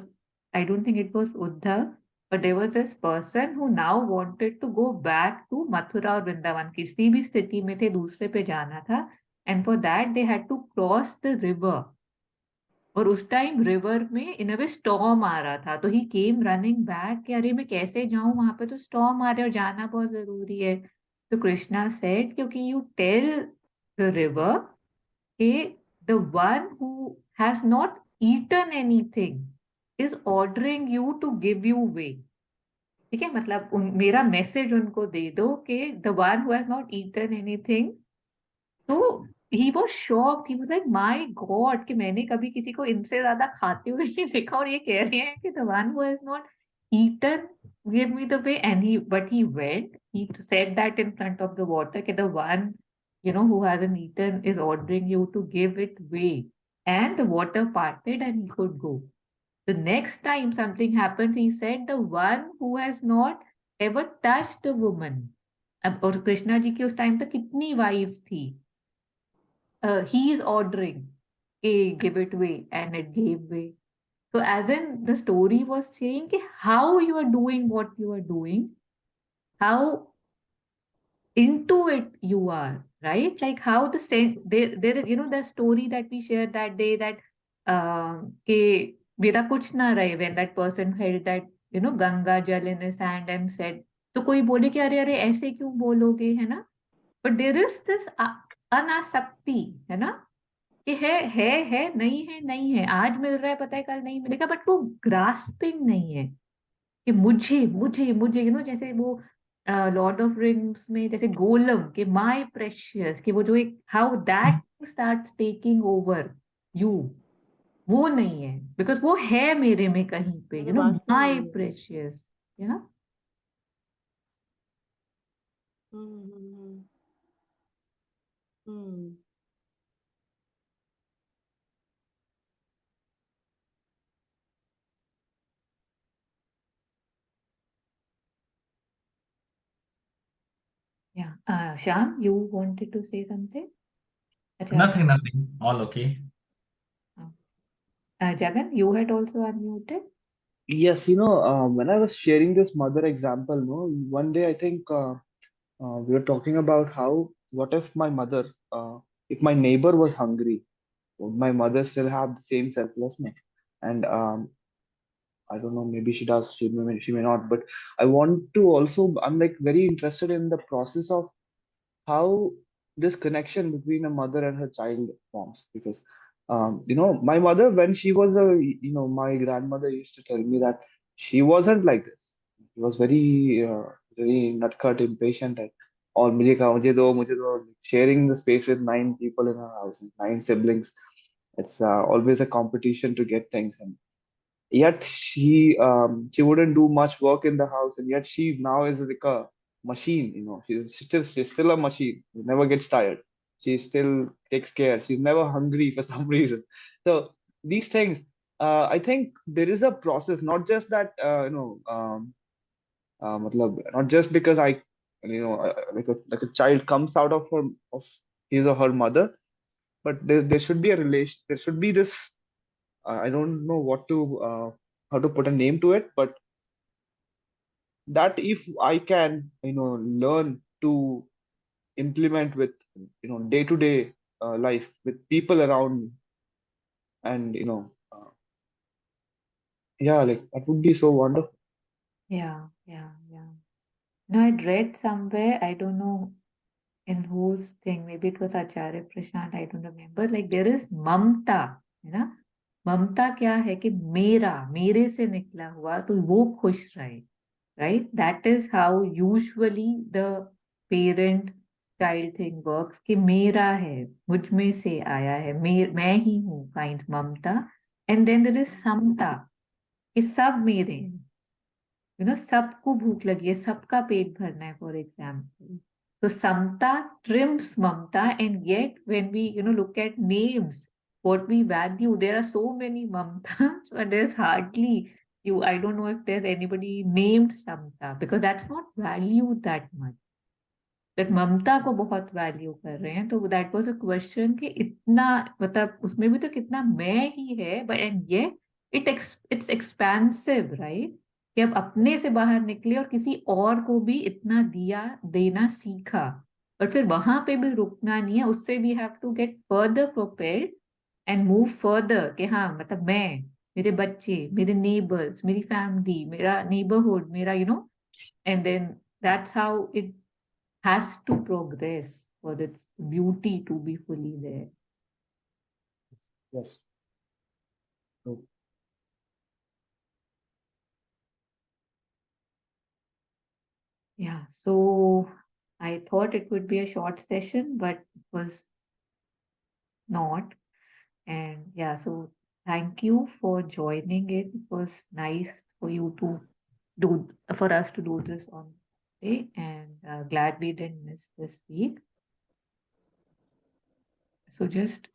Speaker 2: I don't think it was Uddhav, but there was this person who now wanted to go back to Mathura or Vrindavan. किसी भी स्थिति में थे, दूसरे पे जाना था. And for that they had to cross the river. और उस टाइम रिवर में इन अ वे स्टॉर्म आ रहा था, तो ही केम रनिंग बैक कि अरे मैं कैसे जाऊं, वहां पे तो स्टॉर्म आ रहा है और जाना बहुत जरूरी है। तो कृष्णा सेड, क्योंकि यू टेल द रिवर कि the one who has not eaten anything is ordering you to give you way. ठीक है, मतलब मेरा मैसेज उनको दे दो कि the one who has not eaten anything. तो he was shocked, he was like my god कि मैंने कभी किसी को इनसे ज्यादा खाते हुए नहीं देखा, और ये कह रहे हैं कि the one who has not eaten give me the way. And he but he went, he said that in front of the water कि the one who hasn't eaten is ordering you to give it way, and the water parted and he could go. The next time something happened, he said the one who has not ever touched a woman. अब और कृष्णा जी की उस time तक कितनी wives थी, he is ordering a give it way, and it gave way. So as in the story was saying how you are doing what you are doing, how into it you are, right? Like how there the story that we shared that day, that ke मेरा कुछ ना रहे, when that person held that Ganga जल in his hand and said, तो कोई बोले कि अरे अरे ऐसे क्यों बोलोगे, है ना? But there is this अनासक्ति, है ना, कि है नहीं है, आज मिल रहा है पता है कल नहीं मिलेगा, बट वो ग्रास्पिंग नहीं है कि मुझे मुझे मुझे जैसे वो लॉर्ड ऑफ रिंग्स में जैसे गोलम के माय प्रेशियस, कि वो जो एक how that starts taking over you, वो नहीं है, बिकॉज वो है मेरे में कहीं पे,
Speaker 1: मतलब वास्तव में
Speaker 2: माय
Speaker 1: नहीं है।
Speaker 2: प्रेशियस, या
Speaker 1: हम्म हम्म हम्म
Speaker 2: Shyam, you wanted to say something? अच्छा,
Speaker 4: Nothing. All okay.
Speaker 2: Jagan, you had also unmuted.
Speaker 5: Yes, when I was sharing this mother example, no, one day I think we were talking about how, what if my mother, if my neighbor was hungry, would my mother still have the same selflessness? And I don't know, maybe she does, she may not, but I want to also, I'm like very interested in the process of how this connection between a mother and her child forms. Because my mother, when she was my grandmother used to tell me that she wasn't like this. She was very nutcut, impatient, and or mujhe do, sharing the space with 9 people in her house, 9 siblings. It's always a competition to get things, and yet she wouldn't do much work in the house, and yet she now is like a machine. She's still a machine. She never gets tired. She still takes care. She's never hungry for some reason. So these things, I think there is a process, not just that not just because like a child comes out of his or her mother, but there should be a relation. There should be this, I don't know how to put a name to it, but that if I can, learn to implement with, day to day life with people around me, and yeah, like that would be so wonderful.
Speaker 2: Yeah. No, I'd read somewhere, I don't know in whose thing, maybe it was Acharya Prashant, I don't remember, like there is mamta, है ना? ममता क्या है कि मेरे से निकला हुआ तो वो खुश रहे, right? That is how usually the parent child thing works, कि मेरा है, मुझ में से आया है, मैं ही हूँ, kind Mamata. And then there is समता, कि सब मेरे हैं, सबको भूख लगी है, सबका पेट भरना है, फॉर एग्जाम्पल. तो समता trims mamta, and yet when we look at names, what we value, there are so many mamtas, but there's hardly I don't know if there's anybody named Samta, because that's not valued that much. that ममता को बहुत value कर रहे हैं, तो that was a question कि इतना, मतलब उसमें भी तो कितना मैं ही है, बट एंड ये इट्स एक्सपेंसिव, राइट? कि अब अपने से बाहर निकले और किसी और को भी इतना दिया देना सीखा, और फिर वहां पे भी रुकना नहीं है, उससे we have to get further prepared and move further कि हाँ मतलब मैं, मेरे बच्चे, मेरे neighbors, मेरी family, मेरा neighborhood, मेरा and then that's how it has to progress for its beauty to be fully there.
Speaker 5: Yes. So,
Speaker 2: Yeah, so I thought it would be a short session, but it was not. And yeah, so thank you for joining it. It was nice for you to for us to do this on day, and glad we didn't miss this week. So just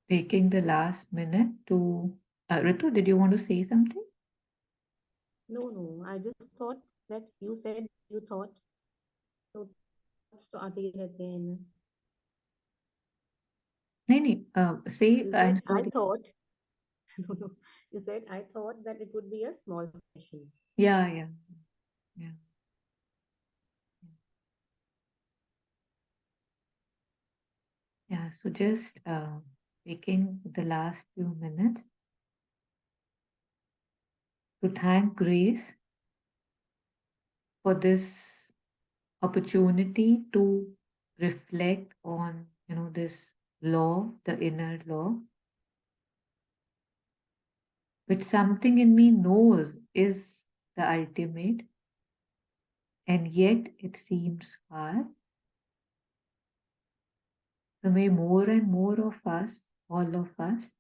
Speaker 2: taking the last minute to Ritu, did you want to say something?
Speaker 1: No, I just thought that you said you thought. So तो आते ही रहते हैं इनमें.
Speaker 2: नहीं, say
Speaker 1: You
Speaker 2: I'm
Speaker 1: said I
Speaker 2: sorry.
Speaker 1: thought. No. You said I thought that it would be a small session.
Speaker 2: Yeah. Yeah, so just taking the last few minutes to thank Grace for this opportunity to reflect on, this law, the inner law, which something in me knows is the ultimate, and yet it seems far. So may more and more of us, all of us,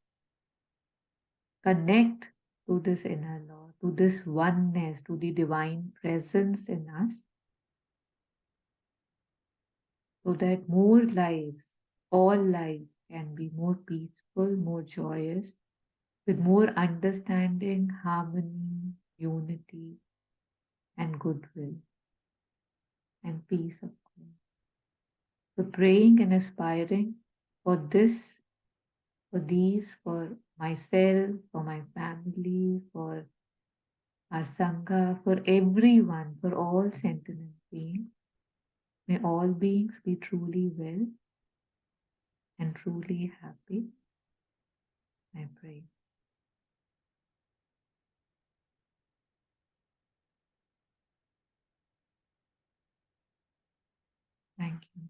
Speaker 2: connect to this inner law, to this oneness, to the divine presence in us, so that more lives, all lives, can be more peaceful, more joyous, with more understanding, harmony, unity, and goodwill, and peace, of course. So, praying and aspiring for this, for these, for myself, for my family, for our Sangha, for everyone, for all sentient beings. May all beings be truly well and truly happy. I pray. Thank you.